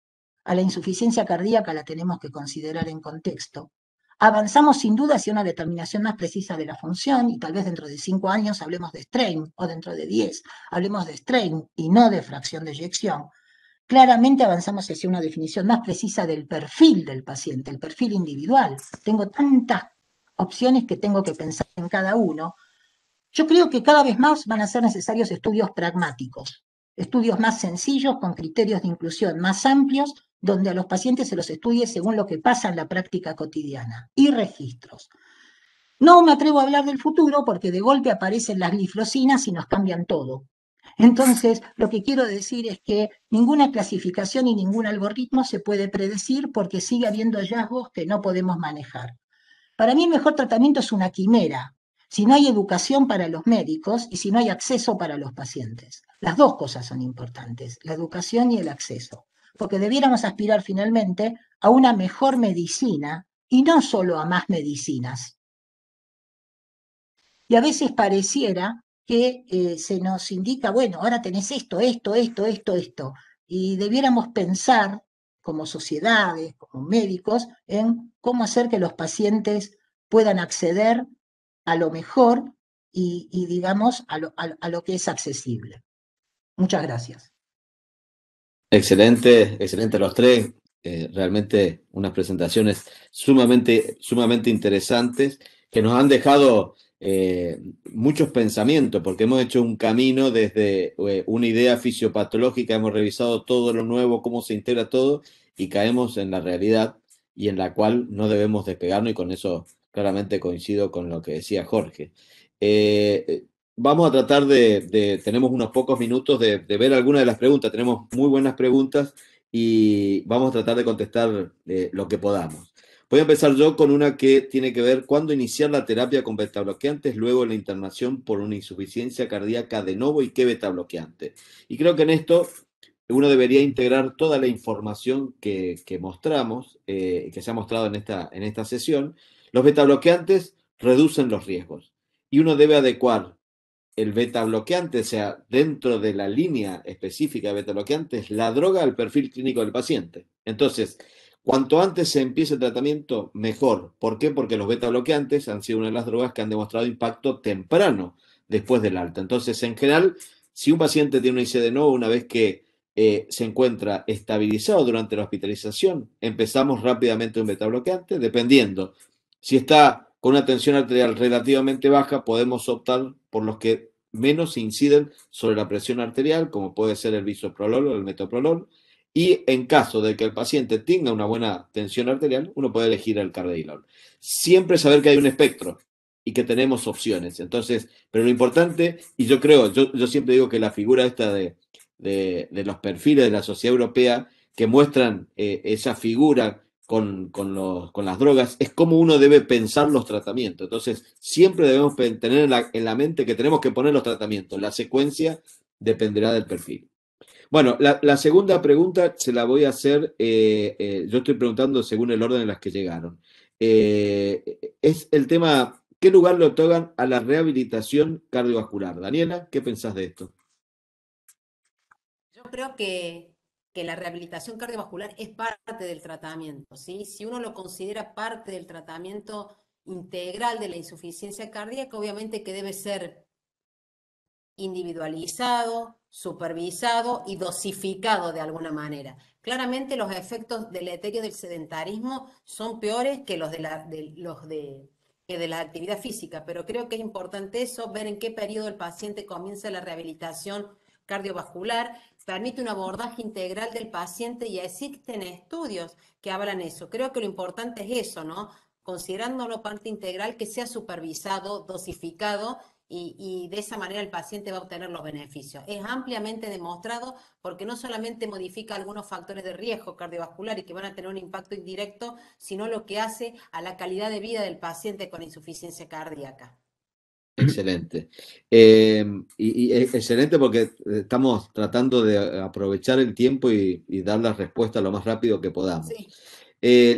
A la insuficiencia cardíaca la tenemos que considerar en contexto. Avanzamos sin duda hacia una determinación más precisa de la función y tal vez dentro de 5 años hablemos de strain o dentro de 10 hablemos de strain y no de fracción de eyección. Claramente avanzamos hacia una definición más precisa del perfil del paciente, el perfil individual. Tengo tantas opciones que tengo que pensar en cada uno. Yo creo que cada vez más van a ser necesarios estudios pragmáticos, estudios más sencillos, con criterios de inclusión más amplios, donde a los pacientes se los estudie según lo que pasa en la práctica cotidiana, y registros. No me atrevo a hablar del futuro porque de golpe aparecen las gliflocinas y nos cambian todo. Entonces, lo que quiero decir es que ninguna clasificación y ningún algoritmo se puede predecir porque sigue habiendo hallazgos que no podemos manejar. Para mí el mejor tratamiento es una quimera, si no hay educación para los médicos y si no hay acceso para los pacientes. Las dos cosas son importantes, la educación y el acceso, porque debiéramos aspirar finalmente a una mejor medicina y no solo a más medicinas. Y a veces pareciera que se nos indica, bueno, ahora tenés esto, y debiéramos pensar como sociedades, como médicos, en cómo hacer que los pacientes puedan acceder a lo mejor y digamos, a lo que es accesible. Muchas gracias. Excelente, excelente los tres. Realmente unas presentaciones sumamente interesantes que nos han dejado muchos pensamientos, porque hemos hecho un camino desde una idea fisiopatológica, hemos revisado todo lo nuevo, cómo se integra todo, y caemos en la realidad y en la cual no debemos despegarnos, y con eso claramente coincido con lo que decía Jorge. Vamos a tratar tenemos unos pocos minutos de ver algunas de las preguntas. Tenemos muy buenas preguntas y vamos a tratar de contestar lo que podamos. Voy a empezar yo con una que tiene que ver cuándo iniciar la terapia con betabloqueantes luego de la internación por una insuficiencia cardíaca de novo y qué betabloqueante. Y creo que en esto uno debería integrar toda la información que mostramos, que se ha mostrado en esta sesión. Los betabloqueantes reducen los riesgos y uno debe adecuar el beta bloqueante, o sea, dentro de la línea específica de beta bloqueantes, la droga al perfil clínico del paciente. Entonces, cuanto antes se empiece el tratamiento, mejor. ¿Por qué? Porque los beta bloqueantes han sido una de las drogas que han demostrado impacto temprano después del alta. Entonces, en general, si un paciente tiene una IC de nuevo, una vez que se encuentra estabilizado durante la hospitalización, empezamos rápidamente un beta bloqueante, dependiendo. Si está con una tensión arterial relativamente baja, podemos optar por los que menos inciden sobre la presión arterial, como puede ser el bisoprolol o el metoprolol. Y en caso de que el paciente tenga una buena tensión arterial, uno puede elegir el carvedilol. Siempre saber que hay un espectro y que tenemos opciones. Entonces, pero lo importante, y yo creo, yo siempre digo que la figura esta de los perfiles de la Sociedad Europea que muestran esa figura con las drogas, es cómo uno debe pensar los tratamientos. Entonces, siempre debemos tener en la mente que tenemos que poner los tratamientos. La secuencia dependerá del perfil. Bueno, la segunda pregunta se la voy a hacer, yo estoy preguntando según el orden en las que llegaron. Es el tema, ¿qué lugar le otorgan a la rehabilitación cardiovascular? Daniela, ¿qué pensás de esto? Yo creo que la rehabilitación cardiovascular es parte del tratamiento, ¿sí? Si uno lo considera parte del tratamiento integral de la insuficiencia cardíaca, obviamente que debe ser individualizado, supervisado y dosificado de alguna manera. Claramente los efectos deleterios del sedentarismo son peores que los de la actividad física, pero creo que es importante eso, ver en qué periodo el paciente comienza la rehabilitación cardiovascular, permite un abordaje integral del paciente y existen estudios que hablan eso. Creo que lo importante es eso, ¿no? Considerándolo parte integral, que sea supervisado, dosificado y de esa manera el paciente va a obtener los beneficios. Es ampliamente demostrado porque no solamente modifica algunos factores de riesgo cardiovascular y que van a tener un impacto indirecto, sino lo que hace a la calidad de vida del paciente con insuficiencia cardíaca. Excelente. Y excelente porque estamos tratando de aprovechar el tiempo y dar la respuesta lo más rápido que podamos. Sí.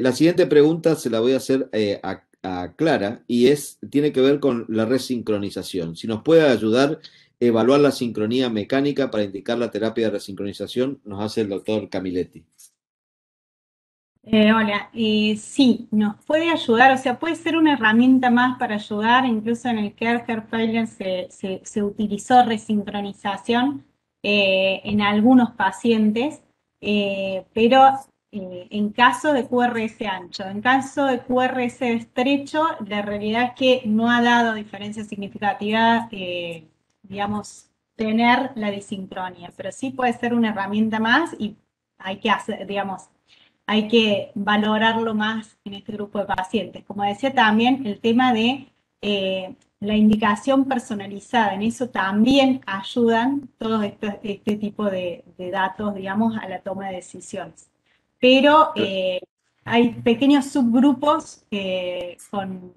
La siguiente pregunta se la voy a hacer a Clara y tiene que ver con la resincronización. Si nos puede ayudar a evaluar la sincronía mecánica para indicar la terapia de resincronización, nos hace el doctor Camilletti. Hola, sí, nos puede ayudar, o sea, puede ser una herramienta más para ayudar, incluso en el Care Heart Failure se utilizó resincronización en algunos pacientes, pero en caso de QRS ancho. En caso de QRS estrecho, la realidad es que no ha dado diferencia significativa, digamos, tener la disincronía, pero sí puede ser una herramienta más y hay que hacer, digamos, hay que valorarlo más en este grupo de pacientes. Como decía también, el tema de la indicación personalizada, en eso también ayudan todos este tipo de datos, digamos, a la toma de decisiones. Pero hay pequeños subgrupos con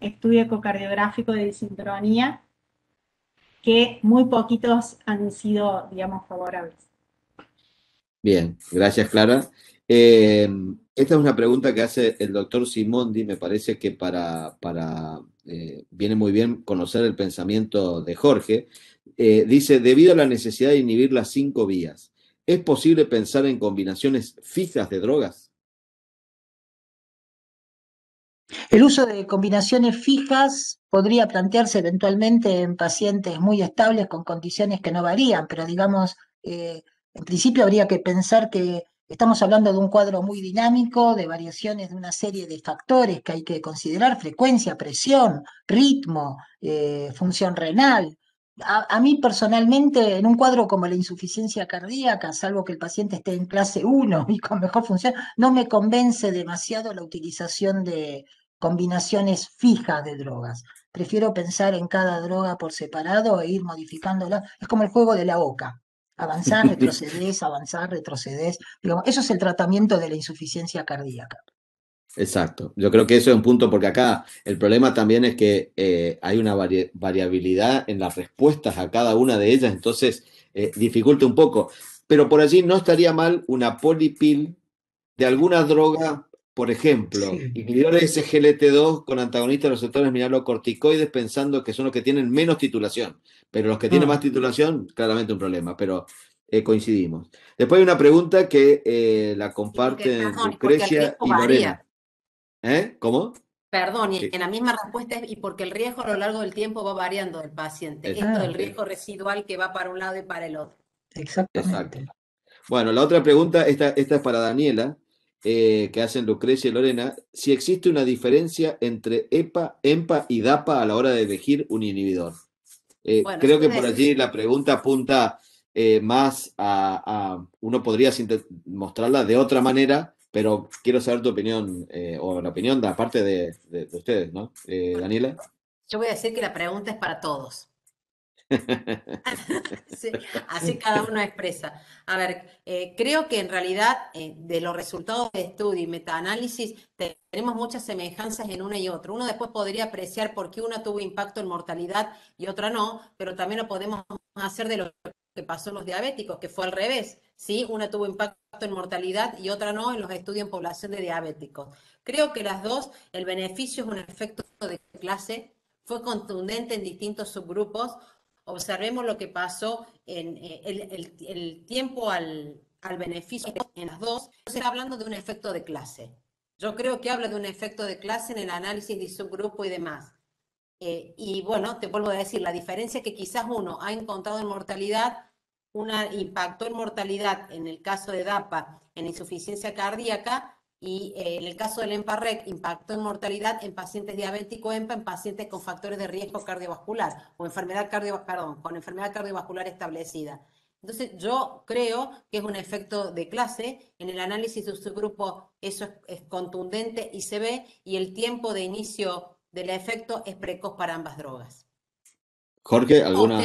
estudio ecocardiográfico de disincronía que muy poquitos han sido, digamos, favorables. Bien, gracias Clara. Esta es una pregunta que hace el doctor Simondi, me parece que viene muy bien conocer el pensamiento de Jorge. Dice, debido a la necesidad de inhibir las 5 vías, ¿Es posible pensar en combinaciones fijas de drogas? El uso de combinaciones fijas podría plantearse eventualmente en pacientes muy estables con condiciones que no varían, pero digamos, en principio habría que pensar que estamos hablando de un cuadro muy dinámico, de variaciones de una serie de factores que hay que considerar: frecuencia, presión, ritmo, función renal. A mí personalmente, en un cuadro como la insuficiencia cardíaca, salvo que el paciente esté en clase 1 y con mejor función, no me convence demasiado la utilización de combinaciones fijas de drogas. Prefiero pensar en cada droga por separado e ir modificándola. Es como el juego de la oca. Avanzar, retrocedes. Digamos, eso es el tratamiento de la insuficiencia cardíaca. Exacto. Yo creo que eso es un punto, porque acá el problema también es que hay una variabilidad en las respuestas a cada una de ellas, entonces dificulta un poco. Pero por allí no estaría mal una polipil de alguna droga, por ejemplo, Sí. inhibidores de SGLT2 con antagonistas de receptores mineralocorticoides, pensando que son los que tienen menos titulación, pero los que tienen más Mm. titulación, claramente un problema, pero coincidimos. Después hay una pregunta que la Y porque, comparten perdón, porque el Lucrecia riesgo y varía. Lorena. ¿Cómo? Perdón, y Sí, en la misma respuesta es, y porque el riesgo a lo largo del tiempo va variando del paciente. Esto Ah, del riesgo residual que va para un lado y para el otro. exacto. exactamente. Bueno, la otra pregunta, esta es para Daniela, que hacen Lucrecia y Lorena. Si existe una diferencia entre EMPA y DAPA a la hora de elegir un inhibidor. Bueno, yo Creo voy que a por decir, allí la pregunta apunta más uno podría mostrarla de otra manera, pero quiero saber tu opinión, o la opinión de la parte de ustedes, ¿no? Daniela. yo voy a decir que la pregunta es para todos. Sí, así cada uno expresa. A ver, creo que en realidad de los resultados de estudio y metaanálisis tenemos muchas semejanzas en una y otra. Uno después podría apreciar por qué una tuvo impacto en mortalidad y otra no, pero también lo podemos hacer de lo que pasó en los diabéticos, que fue al revés. ¿Sí? Una tuvo impacto en mortalidad y otra no en los estudios en población de diabéticos. Creo que las dos, el beneficio es un efecto de clase, fue contundente en distintos subgrupos. Observemos lo que pasó en el tiempo al beneficio en las dos. Se está hablando de un efecto de clase. Yo creo que habla de un efecto de clase en el análisis de subgrupo y demás. Y bueno, te vuelvo a decir, la diferencia es que quizás uno ha encontrado en mortalidad, una impactó en mortalidad en el caso de DAPA en insuficiencia cardíaca, y en el caso del EMPA-REC impactó en mortalidad en pacientes diabéticos EMPA, en pacientes con factores de riesgo cardiovascular o enfermedad con enfermedad cardiovascular establecida. Entonces, yo creo que es un efecto de clase. En el análisis de su grupo eso es contundente y se ve, y el tiempo de inicio del efecto es precoz para ambas drogas. Jorge, A ustedes, ¿alguna?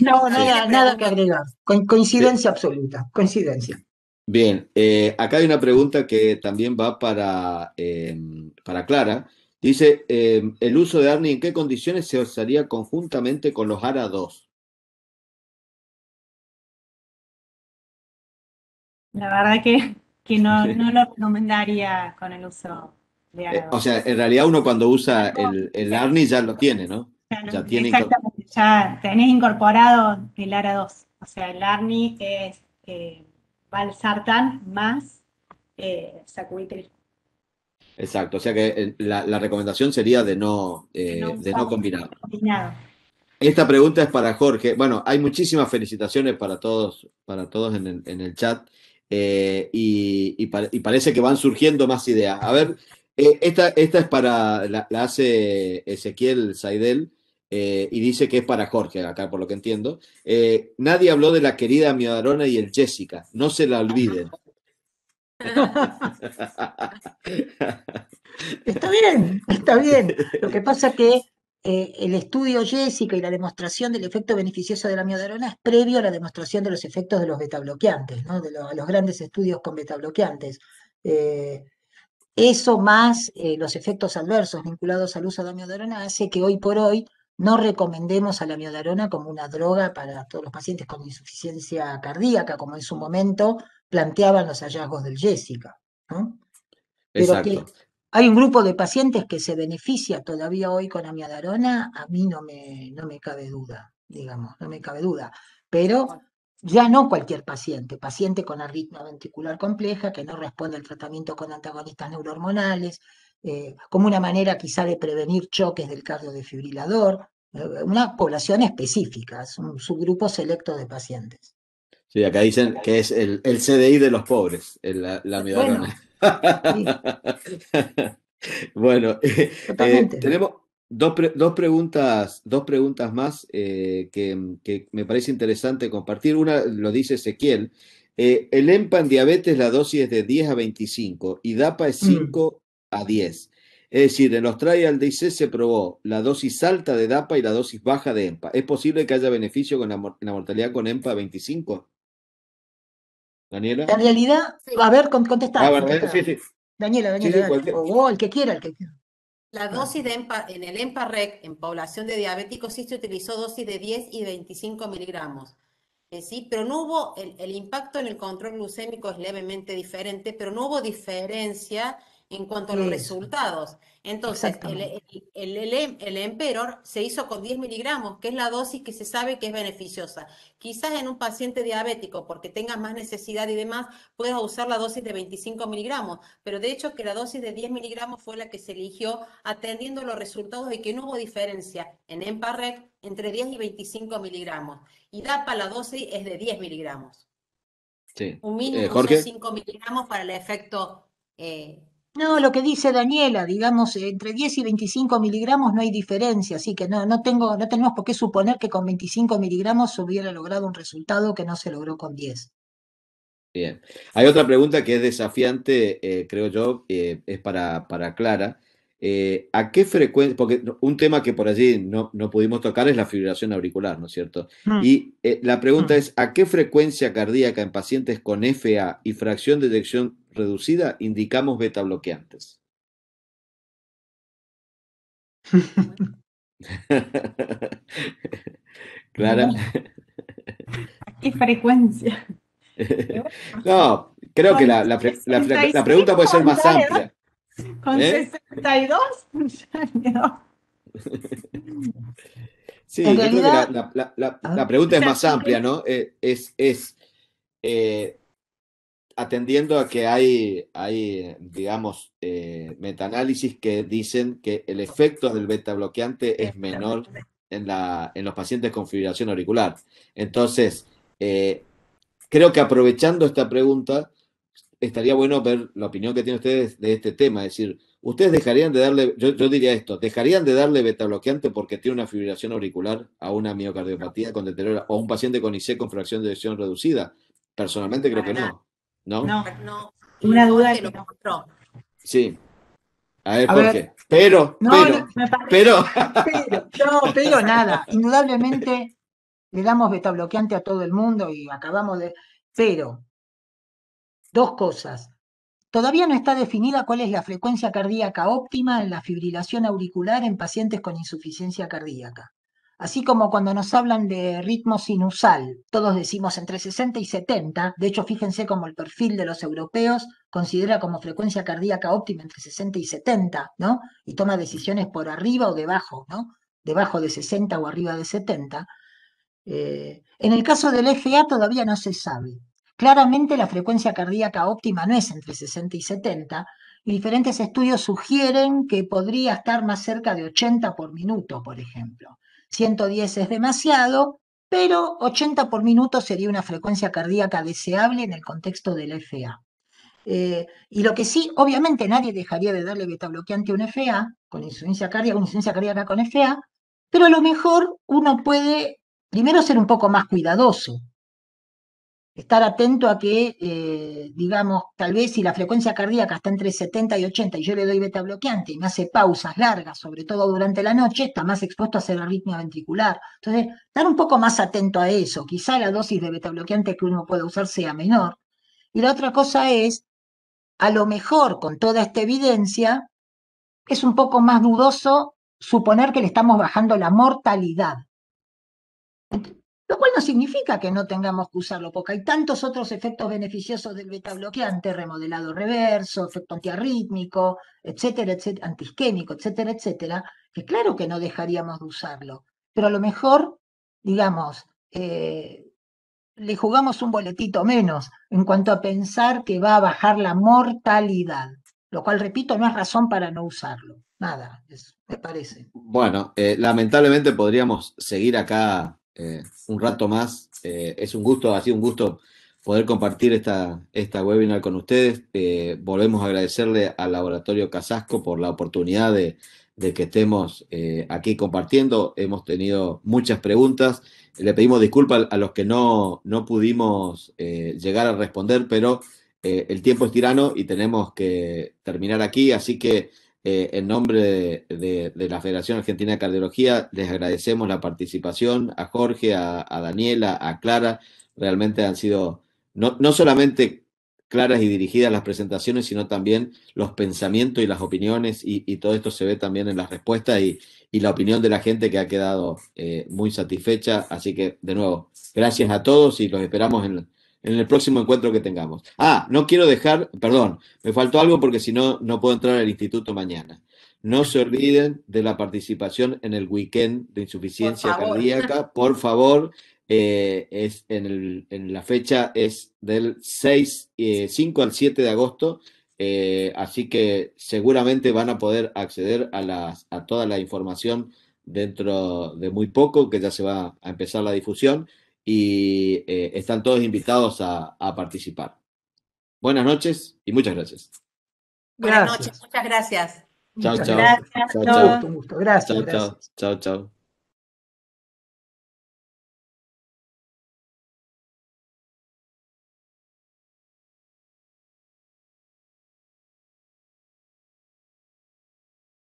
No, Sí. también le nada que pregunto, agregar. Sí. Coincidencia absoluta, coincidencia. Bien, acá hay una pregunta que también va para Clara. Dice, ¿el uso de ARNI en qué condiciones se usaría conjuntamente con los ARA2? La verdad que no lo recomendaría con el uso de O Arado. sea, en realidad uno cuando usa Algo- el ARNI ya lo tiene, ¿no? Ya tiene. Exactamente, ya tenés incorporado el ARA2. O sea, el ARNI es valsartán más sacubitril. Exacto, o sea que la recomendación sería Que no de no usamos combinar. combinado. Esta pregunta es para Jorge. Bueno, hay muchísimas felicitaciones para todos en el chat, y parece que van surgiendo más ideas. A ver, esta es la hace Ezequiel Saidel, y dice que es para Jorge, acá por lo que entiendo. Nadie habló de la querida Miodarona y el Jessica, no se la olviden. Está bien, está bien. Lo que pasa que el estudio Jessica y la demostración del efecto beneficioso de la miodarona es previo a la demostración de los efectos de los betabloqueantes, ¿no? Los grandes estudios con betabloqueantes. Eh, Eso más los efectos adversos vinculados al uso de la miodarona hace que hoy por hoy no recomendemos a la miodarona como una droga para todos los pacientes con insuficiencia cardíaca, como en su momento planteaban los hallazgos del Jessica, ¿no? Pero que Exacto. hay un grupo de pacientes que se beneficia todavía hoy con amiadarona, a mí no me cabe duda, digamos, no me cabe duda. Pero Ya no cualquier paciente, paciente con arritmia ventricular compleja que no responde al tratamiento con antagonistas neurohormonales, como una manera quizá de prevenir choques del cardiodesfibrilador, una población específica, es un subgrupo selecto de pacientes. Sí, acá dicen que es el CDI de los pobres, la Bueno, amiodarona. sí, Bueno, totalmente. tenemos dos preguntas más que me parece interesante compartir. Una lo dice Ezequiel. El EMPA en diabetes, la dosis es de 10 a 25 y DAPA es Mm, 5 a 10. Es decir, en los trial de IC se probó la dosis alta de DAPA y la dosis baja de EMPA. ¿Es posible que haya beneficio con la mortalidad con EMPA 25? ¿Daniela? En realidad, a Sí, ver, contesta, ¿verdad? Sí, contesta. sí. Daniela, Sí, Daniela, sí, dale. cualquier. O el que quiera, el que quiera. la Ah, dosis de en el EMPA-REC en población de diabéticos sí se utilizó dosis de 10 y 25 miligramos. Sí, pero no hubo, el impacto en el control glucémico es levemente diferente, pero no hubo diferencia en cuanto a los eso, resultados. Entonces, exactamente. el Emperor se hizo con 10 miligramos, que es la dosis que se sabe que es beneficiosa. Quizás en un paciente diabético, porque tengas más necesidad y demás, puedas usar la dosis de 25 miligramos, pero de hecho que la dosis de 10 miligramos fue la que se eligió atendiendo los resultados y que no hubo diferencia en EMPA-REC entre 10 y 25 miligramos. Y DAPA la dosis es de 10 miligramos. Sí. Un mínimo son Jorge. 5 miligramos para el efecto. eh, No, lo que dice Daniela, digamos, entre 10 y 25 miligramos no hay diferencia, así que no tenemos por qué suponer que con 25 miligramos se hubiera logrado un resultado que no se logró con 10. Bien. Hay otra pregunta que es desafiante, creo yo, es para Clara. ¿A qué frecuencia? Porque un tema que por allí no pudimos tocar es la fibrilación auricular, ¿no es cierto? Mm, Y la pregunta mm. es, ¿a qué frecuencia cardíaca en pacientes con FA y fracción de eyección reducida indicamos beta bloqueantes? Clara. Bueno, ¿a qué frecuencia? Y bueno, No, creo que con la 65 pregunta puede ser más ya le doy, amplia. con ¿Eh? 62 ya le doy. En Sí, yo creo que realidad, a la ver, O pregunta es sea, más amplia, ¿no? Eh, atendiendo a que hay digamos, metaanálisis que dicen que el efecto del beta bloqueante es menor en los pacientes con fibrilación auricular. Entonces, creo que aprovechando esta pregunta, estaría bueno ver la opinión que tienen ustedes de este tema. Es decir, ustedes dejarían de darle, yo diría esto, dejarían de darle beta bloqueante porque tiene una fibrilación auricular a una miocardiopatía con deterioro o a un paciente con IC con fracción de eyección reducida. Personalmente creo para que nada. no. ¿No? no, No, y una duda Jorge que lo no. mostró. Sí. A ver, a ver, Jorge. Pero, no, pero, Me parece, pero. pero nada, indudablemente le damos beta bloqueante a todo el mundo y acabamos de, pero dos cosas. Todavía no está definida cuál es la frecuencia cardíaca óptima en la fibrilación auricular en pacientes con insuficiencia cardíaca. Así como cuando nos hablan de ritmo sinusal, todos decimos entre 60 y 70, de hecho fíjense cómo el perfil de los europeos considera como frecuencia cardíaca óptima entre 60 y 70, ¿no? Y toma decisiones por arriba o debajo, ¿no? Debajo de 60 o arriba de 70. En el caso del FA todavía no se sabe. Claramente la frecuencia cardíaca óptima no es entre 60 y 70, y diferentes estudios sugieren que podría estar más cerca de 80 por minuto, por ejemplo. 110 es demasiado, pero 80 por minuto sería una frecuencia cardíaca deseable en el contexto del FA. Y lo que sí, obviamente nadie dejaría de darle beta bloqueante a un FA, con insuficiencia cardíaca con FA, pero a lo mejor uno puede primero ser un poco más cuidadoso, estar atento a que, digamos, tal vez si la frecuencia cardíaca está entre 70 y 80 y yo le doy beta bloqueante y me hace pausas largas, sobre todo durante la noche, está más expuesto a hacer arritmia ventricular. Entonces, estar un poco más atento a eso. Quizá la dosis de beta bloqueante que uno pueda usar sea menor. Y la otra cosa es, a lo mejor con toda esta evidencia, es un poco más dudoso suponer que le estamos bajando la mortalidad. Lo cual no significa que no tengamos que usarlo, porque hay tantos otros efectos beneficiosos del beta bloqueante, remodelado reverso, efecto antiarrítmico, etcétera, antiisquémico, etcétera, que claro que no dejaríamos de usarlo. Pero a lo mejor, digamos, le jugamos un boletito menos en cuanto a pensar que va a bajar la mortalidad, lo cual, repito, no es razón para no usarlo. Nada, me parece. Bueno, lamentablemente podríamos seguir acá un rato más. Es un gusto, ha sido un gusto poder compartir esta webinar con ustedes. Volvemos a agradecerle al Laboratorio Casasco por la oportunidad de que estemos aquí compartiendo. Hemos tenido muchas preguntas. Le pedimos disculpas a los que no pudimos llegar a responder, pero el tiempo es tirano y tenemos que terminar aquí, así que en nombre de la Federación Argentina de Cardiología, les agradecemos la participación a Jorge, a Daniela, a Clara. Realmente han sido no solamente claras y dirigidas las presentaciones, sino también los pensamientos y las opiniones, y todo esto se ve también en las respuestas y la opinión de la gente que ha quedado muy satisfecha. Así que, de nuevo, gracias a todos y los esperamos en el próximo encuentro que tengamos. No quiero dejar, perdón, me faltó algo porque si no, no puedo entrar al instituto mañana. No se olviden de la participación en el weekend de insuficiencia Por favor. cardíaca, por favor. En la fecha es del 5 al 7 de agosto, así que seguramente van a poder acceder a toda la información dentro de muy poco, que ya se va a empezar la difusión y están todos invitados a participar. Buenas noches y muchas gracias. Buenas noches, Gracias. muchas gracias. Chao, Muchas chao. gracias. Gracias a Chao, Un chao. todos. gusto, un gusto. Gracias, Chao, gracias. chao. Chao, chao.